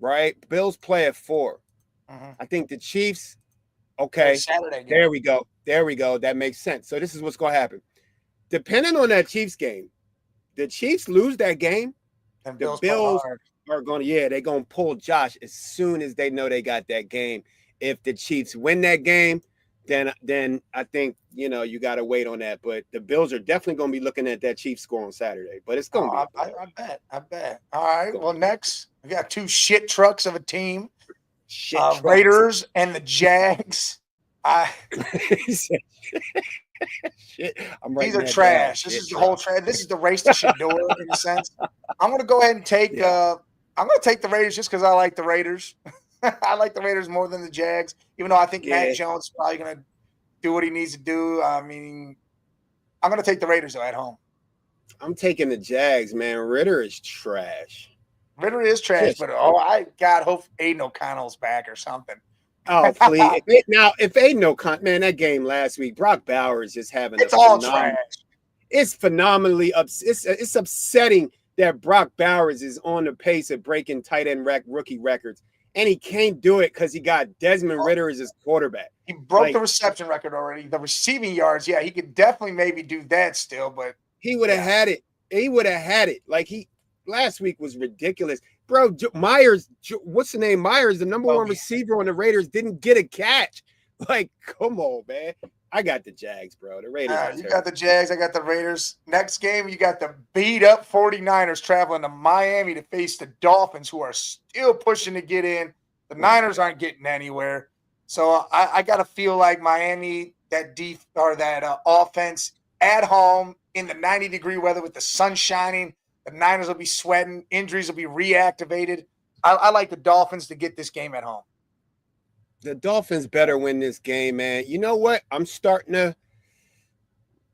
right? Bills play at 4. Mm-hmm. I think the Chiefs. Their Okay, Saturday game. there we go. There we go. That makes sense. So this is what's going to happen. Depending on that Chiefs game, the Chiefs lose that game. And The Bills, Bills are going to, they're going to pull Josh as soon as they know they got that game. If the Chiefs win that game, then I think, you got to wait on that. But the Bills are definitely going to be looking at that Chiefs score on Saturday. But it's going to be. I bet. All right. Well, next, we got 2 shit trucks of a team. Raiders and the Jags. Shit. These are trash. This is the whole trash. This is the race to Shador in a sense. I'm going to go ahead and take. I'm going to take the Raiders just because I like the Raiders. I like the Raiders more than the Jags, even though I think Matt Jones is probably going to do what he needs to do. I mean, I'm going to take the Raiders though at home. I'm taking the Jags, man. Ritter is trash. Ritter is trash, but I hope Aiden O'Connell's back or something. Oh, please. If Aiden O'Connell, man, that game last week, Brock Bowers just having it's all trash. It's phenomenally it's upsetting that Brock Bowers is on the pace of breaking tight end rookie records, and he can't do it because he got Desmond Ritter as his quarterback. He broke the reception record already. The receiving yards, he could definitely maybe do that still, but he would have had it. He would have had it. Last week was ridiculous. Bro, Myers, what's the name? Myers, the number 1 receiver on the Raiders, didn't get a catch. Come on, man. I got the Jags, bro. The Raiders. You got the Jags. I got the Raiders. Next game, you got the beat-up 49ers traveling to Miami to face the Dolphins, who are still pushing to get in. The Niners aren't getting anywhere. So I got to feel like Miami, that offense at home in the 90-degree weather with the sun shining, the Niners will be sweating. Injuries will be reactivated. I like the Dolphins to get this game at home. The Dolphins better win this game, man. You know what? I'm starting to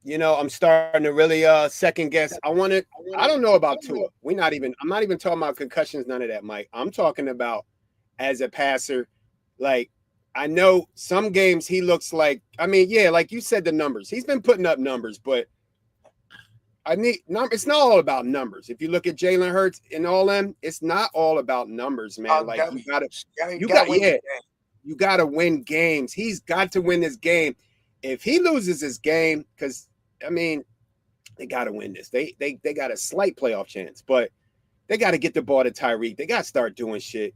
really second guess. I don't know about Tua. I'm not even talking about concussions, none of that, Mike. I'm talking about as a passer. I know some games he looks like, like you said, the numbers. He's been putting up numbers, but it's not all about numbers. If you look at Jalen Hurts and all them, it's not all about numbers, man. You gotta win games. He's got to win this game. If he loses this game, because they gotta win this. They got a slight playoff chance, but they got to get the ball to Tyreek. They got to start doing shit.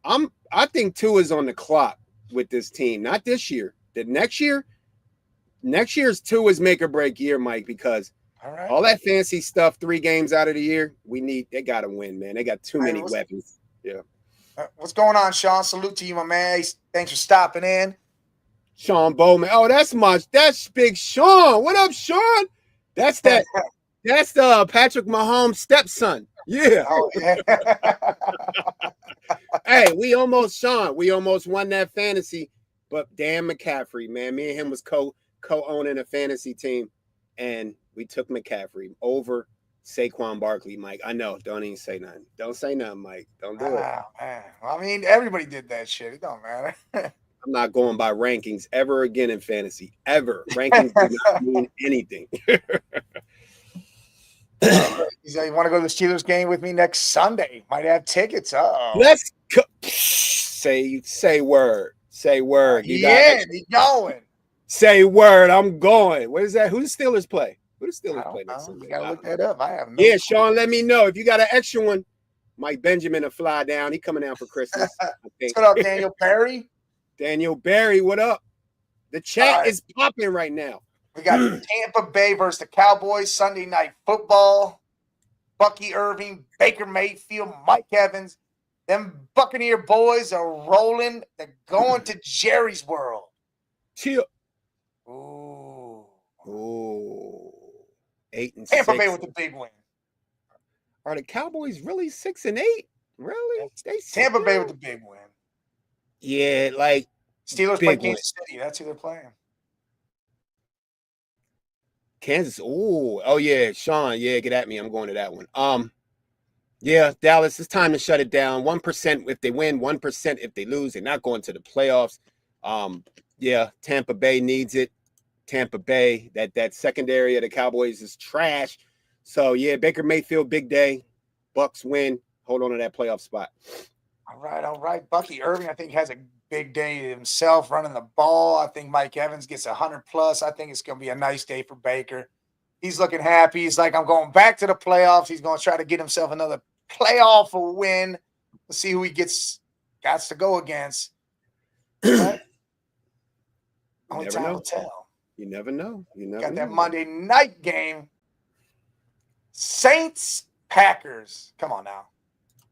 I think Tua's on the clock with this team. Not this year. The next year's Tua's make or break year, Mike, because all that fancy stuff, 3 games out of the year, they got to win, man. They got too many weapons. Yeah. What's going on, Sean? Salute to you, my man. Thanks for stopping in. Sean Bowman. Oh, that's Big Sean. What up, Sean? That's the Patrick Mahomes' stepson. Yeah. Oh, yeah. Hey, we almost won that fantasy, but Dan McCaffrey, man, me and him was co-owning a fantasy team, and we took McCaffrey over Saquon Barkley, Mike. I know. Don't even say nothing. Don't say nothing, Mike. Don't do it. Man. Well, everybody did that shit. It don't matter. I'm not going by rankings ever again in fantasy. Ever. Rankings do not mean anything. You want to go to the Steelers game with me next Sunday? Might have tickets. Let's go. Say word. Say word. He's going. Say word. I'm going. What is that? Who the Steelers play? Who the Steelers play next Sunday? You gotta look that up. I have no clue. Sean, let me know if you got an extra one. Mike Benjamin will fly down. He coming down for Christmas. What up, Daniel Perry? Daniel Barry, what up? The chat is popping right now. We got Tampa Bay versus the Cowboys, Sunday Night Football. Bucky Irving, Baker Mayfield, Mike Evans. Them Buccaneer boys are rolling. They're going to Jerry's World. Chill. Ooh. 8-6. Tampa Bay with the big win. Are the Cowboys really 6-8? Really? Tampa Bay with the big win. Yeah, Steelers play Kansas City. That's who they're playing. Kansas. Oh yeah, Sean. Yeah, get at me. I'm going to that one. Yeah, Dallas, it's time to shut it down. 1% if they win, 1% if they lose. They're not going to the playoffs. Yeah, Tampa Bay needs it. Tampa Bay, that secondary of the Cowboys is trash. So yeah, Baker Mayfield, big day. Bucks win. Hold on to that playoff spot. All right. Bucky Irving, I think, has a big day himself running the ball. I think Mike Evans gets 100 plus. I think it's going to be a nice day for Baker. He's looking happy. He's like, I'm going back to the playoffs. He's going to try to get himself another playoff win. Let's see who he got to go against. But only time will tell. You never know. Got that Monday night game. Saints, Packers. Come on now.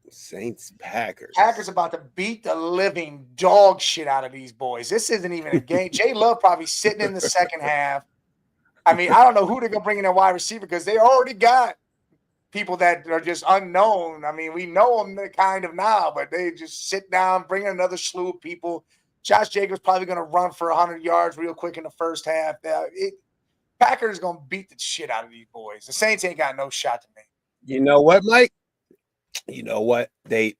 Saints, Packers. Packers about to beat the living dog shit out of these boys. This isn't even a game. Jay Love probably sitting in the second half. I mean, I don't know who they're going to bring in their wide receiver because they already got people that are just unknown. I mean, we know them kind of now, but they just sit down, bring in another slew of people. Josh Jacobs probably going to run for 100 yards real quick in the first half. Packers going to beat the shit out of these boys. The Saints ain't got no shot to me. You know what, Mike? You know what?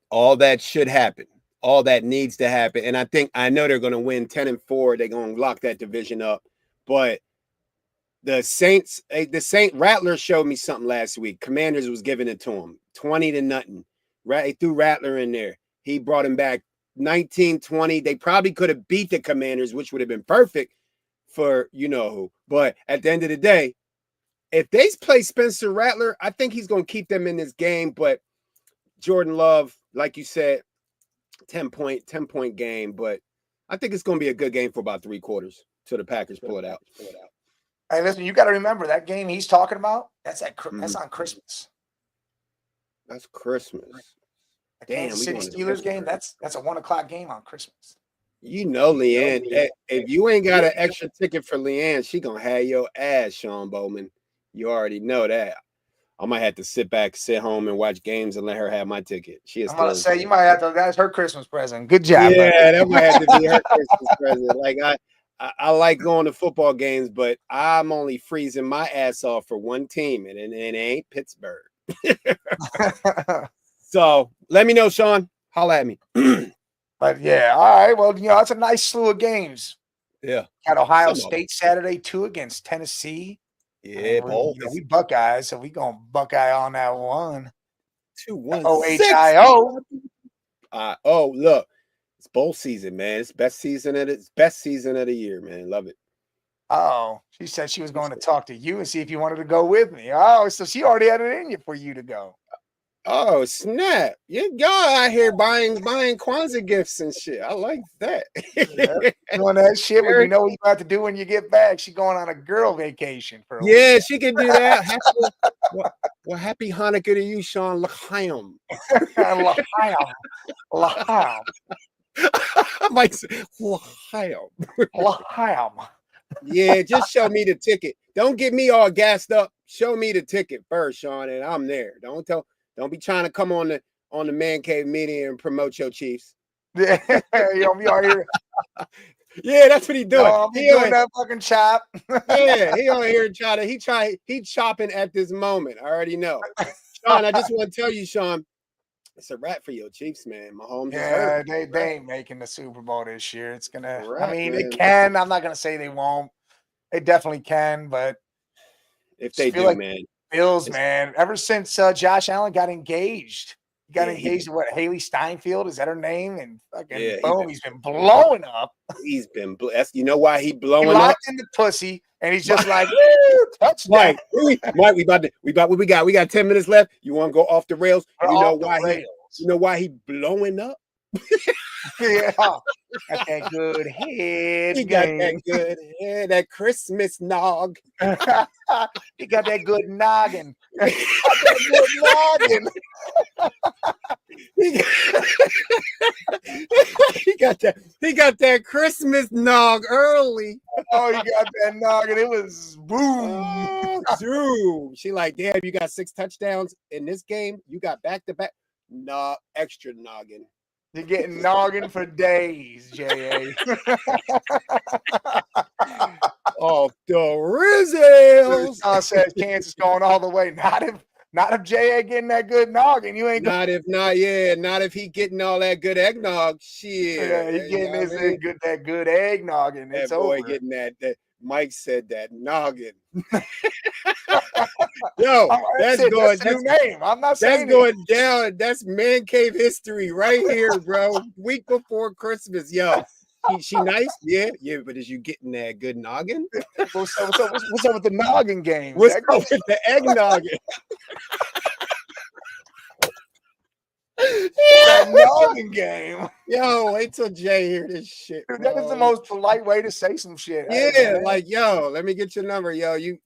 All that should happen. All that needs to happen. And I know they're going to win 10-4. They're going to lock that division up. But the Saint Rattler showed me something last week. Commanders was giving it to him 20-0. Right? He threw Rattler in there. He brought him back 19-20. They probably could have beat the Commanders, which would have been perfect for you know who. But at the end of the day, if they play Spencer Rattler, I think he's going to keep them in this game. But Jordan Love, like you said, 10-point game. But I think it's going to be a good game for about 3 quarters till the Packers pull it out. Hey, listen, you got to remember that game he's talking about. That's on Christmas. That's Christmas. The Kansas City Steelers game. That's a 1:00 game on Christmas. You know, Leanne, if you ain't got an extra ticket for Leanne, she gonna have your ass, Sean Bowman. You already know that. I might have to sit home and watch games and let her have my ticket. I'm gonna say you might have to. That's her Christmas present. Good job. Yeah, buddy. That might have to be her Christmas present. Like I like going to football games, but I'm only freezing my ass off for one team, and it ain't Pittsburgh. So let me know, Sean. Holla at me. But yeah, all right. Well, it's a nice slew of games. Yeah. Got Ohio State Saturday too against Tennessee. Yeah, we Buckeyes, so we gonna Buckeye on that one. 2-1. OHIO. Look, it's bowl season, man. It's best season of the year, man. Love it. Oh, she said she was going to talk to you and see if you wanted to go with me. Oh, so she already had it in you for you to go. Oh, snap. Y'all out here buying Kwanzaa gifts and shit. I like that. Doing that shit when you know what you have to do when you get back. She's going on a girl vacation for a week. She can do that. Happy Hanukkah to you, Sean. L'chaim. L'chaim. Mike said, L'chaim. L'chaim. Yeah, just show me the ticket. Don't get me all gassed up. Show me the ticket first, Sean, and I'm there. Don't be trying to come on the Man Cave media and promote your Chiefs. Yeah, we are here. Yeah, that's what he doing. He doing that fucking chop. Yeah, he on here he chopping at this moment. I already know. Sean, I just want to tell you, Sean, it's a wrap for your Chiefs, man. Mahomes. Yeah, they ain't making the Super Bowl this year. It's gonna. It can. I'm not gonna say they won't. They definitely can, but if they do, man. Bills, man. Ever since Josh Allen got engaged, engaged to what? Haley Steinfeld, is that her name? And fucking boom, he's been blowing up. He's been you know why he blowing up? Locked in the pussy, and he's just like, woo, touchdown. Mike, we got what we got. We got 10 minutes left. You want to go off the rails? You know why he blowing up? Yeah, got that good head. He got that good head, that Christmas nog. He got that good noggin. He got that Christmas nog early. Oh, he got that noggin. It was boom. Dude. She like, damn, you got 6 touchdowns in this game. You got back-to-back. Nah, extra noggin. You're getting noggin for days, J.A. Oh, the Rizzles. Sean says Kansas going all the way. Not Not if Jay ain't getting that good noggin. You ain't going. Not if he getting all that good eggnog. Shit. Yeah, he getting You know his what I mean? that good egg noggin. It's That boy over. getting that Mike said that noggin. Yo, That's that's it. going. That's the new name. I'm not That's saying going down. That's man cave history right here, bro. Week before Christmas, yo. She nice, yeah. But is you getting that good noggin? What's up with the noggin game? What's up with the egg noggin? That noggin game. Yo, wait till Jay hear this shit. Dude, that is the most polite way to say some shit. Yeah, Hey, like yo, let me get your number. Yo, you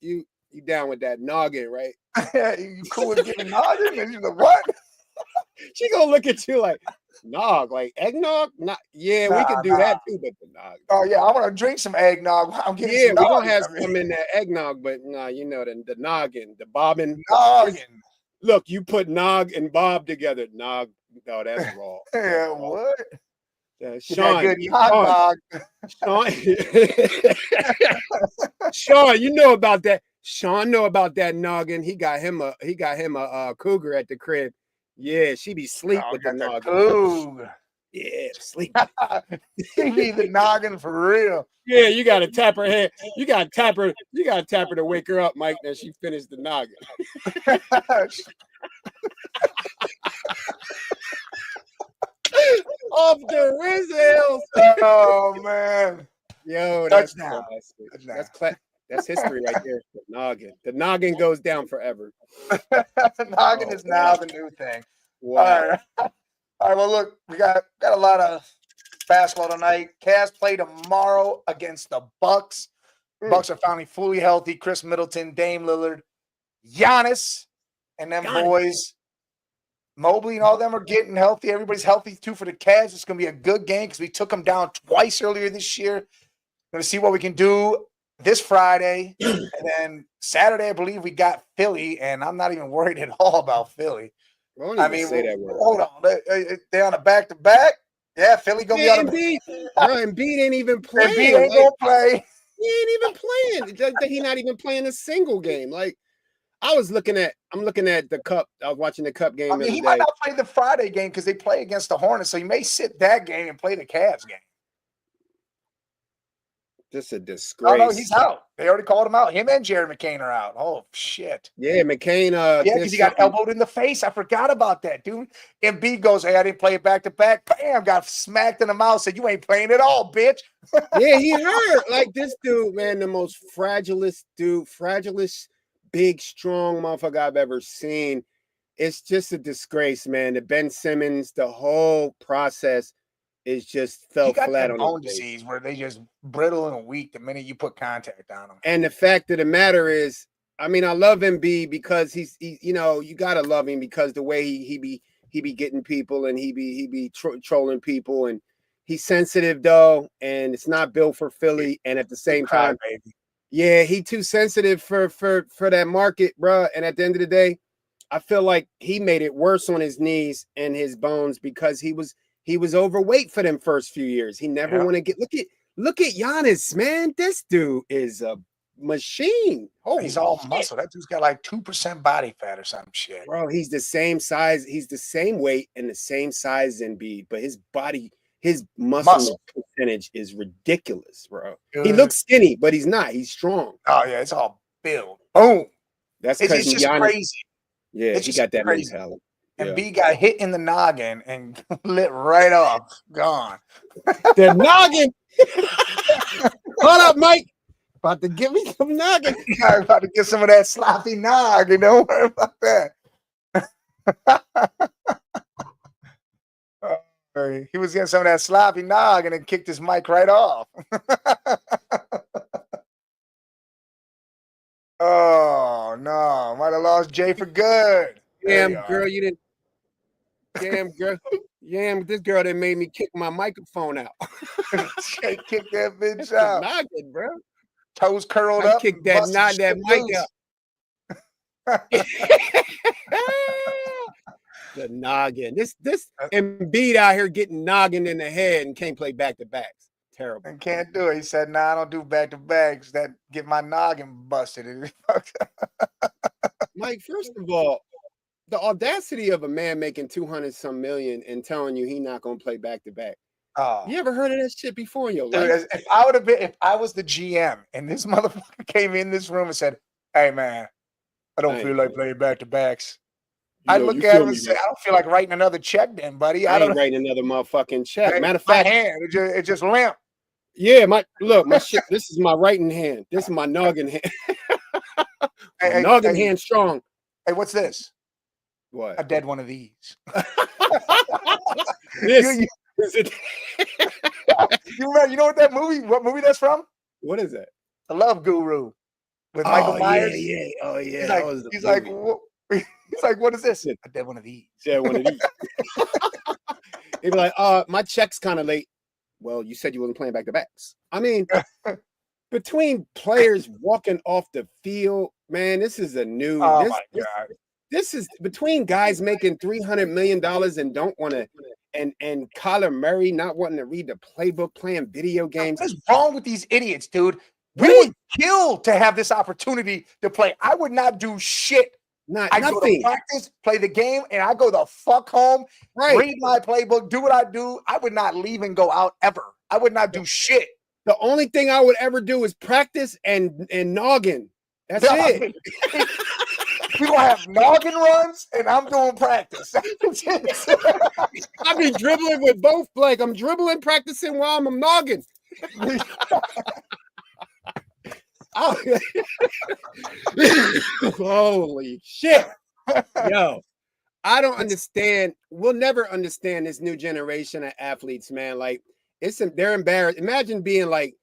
down with that noggin, right? You cool with getting noggin? And you're like, what? She gonna look at you like nog, like eggnog. Not we could do that too, but the nog. Oh yeah, I want to drink some eggnog. I'm getting some we're gonna noggin. have some in that eggnog, but nah, you know the noggin, the bobbin. Noggin. Look, you put nog and bob together. Nog, no, that's raw. Yeah, what? Sean, good nog. Sean, you know about that. Sean know about that noggin. He got him a cougar at the crib. Yeah, she be sleep with the noggin. Cougar. Yeah, sleep. She be the noggin for real. Yeah, you gotta tap her head. You gotta tap her to wake her up, Mike. Then she finished the noggin. Off the Rizzles. Oh man. Yo, that's classic. That's history right there. The noggin. The noggin goes down forever. Noggin is now the new thing. Wow. All right. Well, look, we got a lot of basketball tonight. Cavs play tomorrow against the Bucks. Bucks are finally fully healthy. Chris Middleton, Dame Lillard, Giannis, and them boys. Mobley and all of them are getting healthy. Everybody's healthy too for the Cavs. It's going to be a good game because we took them down twice earlier this year. Going to see what we can do this Friday. And then Saturday, I believe we got Philly, and I'm not even worried at all about Philly. I mean, say that word. Hold on. They're on a back-to-back. Yeah, Philly going to be on a Embiid. Embiid ain't even playing. Embiid ain't going to play. He ain't even playing. He's not even playing a single game. Like, I'm looking at the Cup. I was watching the Cup game. I mean, he might not play the Friday game because they play against the Hornets, so he may sit that game and play the Cavs game. Just a disgrace. Oh, no, he's out. They already called him out. Him and Jared McCain are out. Oh, shit. Yeah, McCain. Yeah, because he got elbowed in the face. I forgot about that, dude. Embiid goes, hey, I didn't play it back-to-back. Bam, got smacked in the mouth. Said, you ain't playing at all, bitch. Yeah, he hurt. Like, this dude, man, the most fragilest, big, strong motherfucker I've ever seen. It's just a disgrace, man. The Ben Simmons, the whole process is just fell flat on bone disease where they just brittle and weak the minute you put contact on them. And the fact of the matter is, I mean, I love Embiid because he's you know, you gotta love him because the way he be getting people and he be trolling people, and he's sensitive though, and it's not built for Philly. And at the same time, baby. Yeah, he too sensitive for that market, bro. And at the end of the day, I feel like he made it worse on his knees and his bones because he was overweight for them first few years. He never want to get look at Giannis, man. This dude is a machine. Oh, he's all muscle. That dude's got like 2% body fat or some shit. Bro, he's the same size. He's the same weight and the same size as Embiid, but his body, his muscle percentage is ridiculous, bro. Good. He looks skinny, but he's not. He's strong. Oh yeah, it's all built. Boom. That's because it's just Giannis, crazy. Yeah, he got that mentality. And B got hit in the noggin and lit right off. Gone. The noggin. Hold up, Mike. About to give me some noggin. I'm about to get some of that sloppy noggin. Don't worry about that. He was getting some of that sloppy noggin and kicked his mic right off. Oh, no. Might have lost Jay for good. Damn, girl, you didn't. Damn, girl. Yeah, this girl that made me kick my microphone out. Kick that bitch out. Noggin, bro. Toes curled up. Kick that mic out. The noggin. This Embiid out here getting noggin in the head and can't play back-to-backs. Terrible. And can't do it. He said, nah, I don't do back-to-backs. That get my noggin busted. Mike, first of all, the audacity of a man making 200-some million and telling you he not gonna play back to back. Oh, You ever heard of that shit before in your dude, life? if I was the GM and this motherfucker came in this room and said, "Hey man, I don't feel like playing back to backs," I'd You look at feel him and me, say, right? "I don't feel like writing another check, then, buddy. I I don't ain't know. writing another motherfucking check. Matter of My fact, hand, it just limp." yeah, my shit. This is my writing hand. This is my noggin hand. Hey, My hey, noggin hey, hand strong. hey, what's this? What? A dead one of these. This you, is it. you remember? You know what that movie? What movie that's from? What is that? The Love Guru with Michael Oh yeah, Myers. yeah. Oh yeah, He's that like, was the he's like, movie. he's like, what is this? A dead one of these. Yeah, one of these. He'd be like, my check's kind of late. Well, you said you wasn't playing back to backs. I mean, between players walking off the field, man, this is a new Oh my god. this is between guys making $300 million and don't want to, and Kyler Murray not wanting to read the playbook, playing video games. What is wrong with these idiots, dude? We Right? would kill to have this opportunity to play. I would not do shit. I go to Nothing. practice, play the game, and I go the fuck home, Right. read my playbook, do what I do. I would not leave and go out ever. I would not do shit. The only thing I would ever do is practice and noggin. That's it. We gonna have noggin runs, and I'm doing practice. I be dribbling with both. Like I'm dribbling, practicing while I'm noggin. Holy shit. Yo, I don't understand. We'll never understand this new generation of athletes, man. Like they're embarrassed. Imagine being like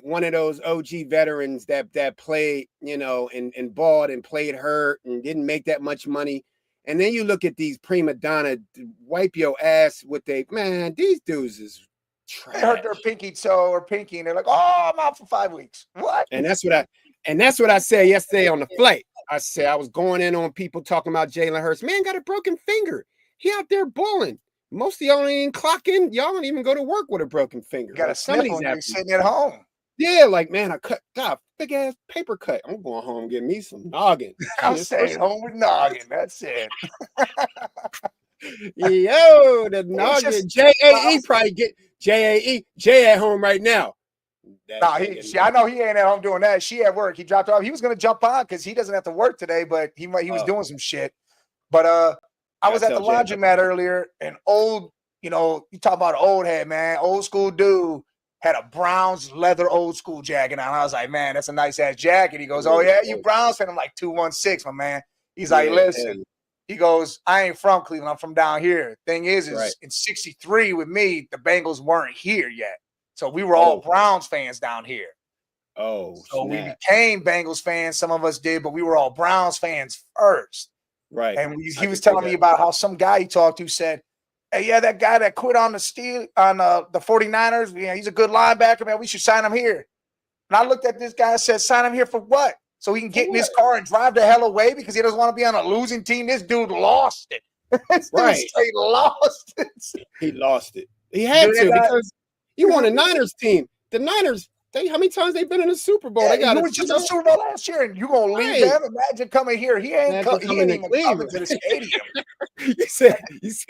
one of those OG veterans that played, and balled and played hurt and didn't make that much money. And then you look at these prima donna wipe your ass with these dudes is trash. They hurt their pinky toe or pinky, and they're like, "Oh, I'm out for 5 weeks." What? And that's what I said yesterday on the flight. I said I was going in on people talking about Jalen Hurts. Man got a broken finger. He out there balling. Most of y'all ain't even clock in. Y'all don't even go to work with a broken finger. You got like a sniffle and you're sitting at home. Yeah, like, man, I got a big ass paper cut. I'm going home and get me some noggin. I'm staying home with noggin. That's it. Yo, the noggin. JAE probably get JAE. Jay at home right now. Nah, I know he ain't at home doing that. She at work. He dropped off. He was gonna jump on because he doesn't have to work today, but he was doing some shit. But I was at the laundromat earlier, and you talk about an old head, man, old school dude had a Browns leather old school jacket on. I was like, man, that's a nice ass jacket. He goes, oh yeah, you Browns fan? I'm like 216, my man. He's like, listen. He goes, I ain't from Cleveland. I'm from down here. Thing is in '63 with me, the Bengals weren't here yet. So we were all Browns fans down here. Oh, so we became Bengals fans. Some of us did, but we were all Browns fans first. Right. And he was telling me about how some guy he talked to said, hey, yeah, that guy that quit on the 49ers, yeah, he's a good linebacker, man. We should sign him here. And I looked at this guy and said, sign him here for what? So he can get in his car and drive the hell away because he doesn't want to be on a losing team. This dude lost it. This dude straight lost it. He lost it. He had to because he won a Niners team. The Niners, how many times they've been in the Super Bowl? Yeah, he was just in the Super Bowl last year, and you're gonna leave them. Imagine coming here. He ain't even coming to the stadium. You said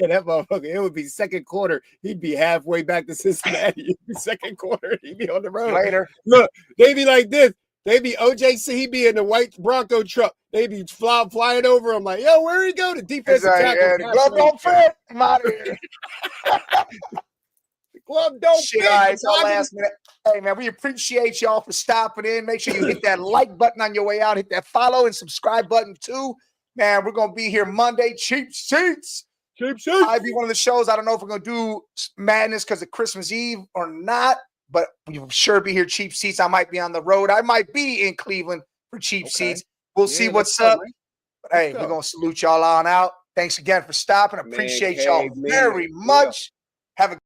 that motherfucker. It would be second quarter. He'd be halfway back to Cincinnati. Second quarter, he'd be on the road. Later, look, they be like this. They be OJC. He'd be in the white Bronco truck. They be flying over him like, yo, where he go? The defensive tackle. Yeah, the glove don't fit. I'm out of here. Glove don't fit. Last minute. Hey, man, we appreciate y'all for stopping in. Make sure you hit that like button on your way out. Hit that follow and subscribe button too. Man, we're going to be here Monday. Cheap seats. Cheap seats. I'll be one of the shows. I don't know if we're going to do Madness because of Christmas Eve or not, but we'll sure be here. Cheap seats. I might be on the road. I might be in Cleveland for cheap seats. We'll see what's up. But, hey, we're going to salute y'all on out. Thanks again for stopping. Appreciate y'all very much. Have a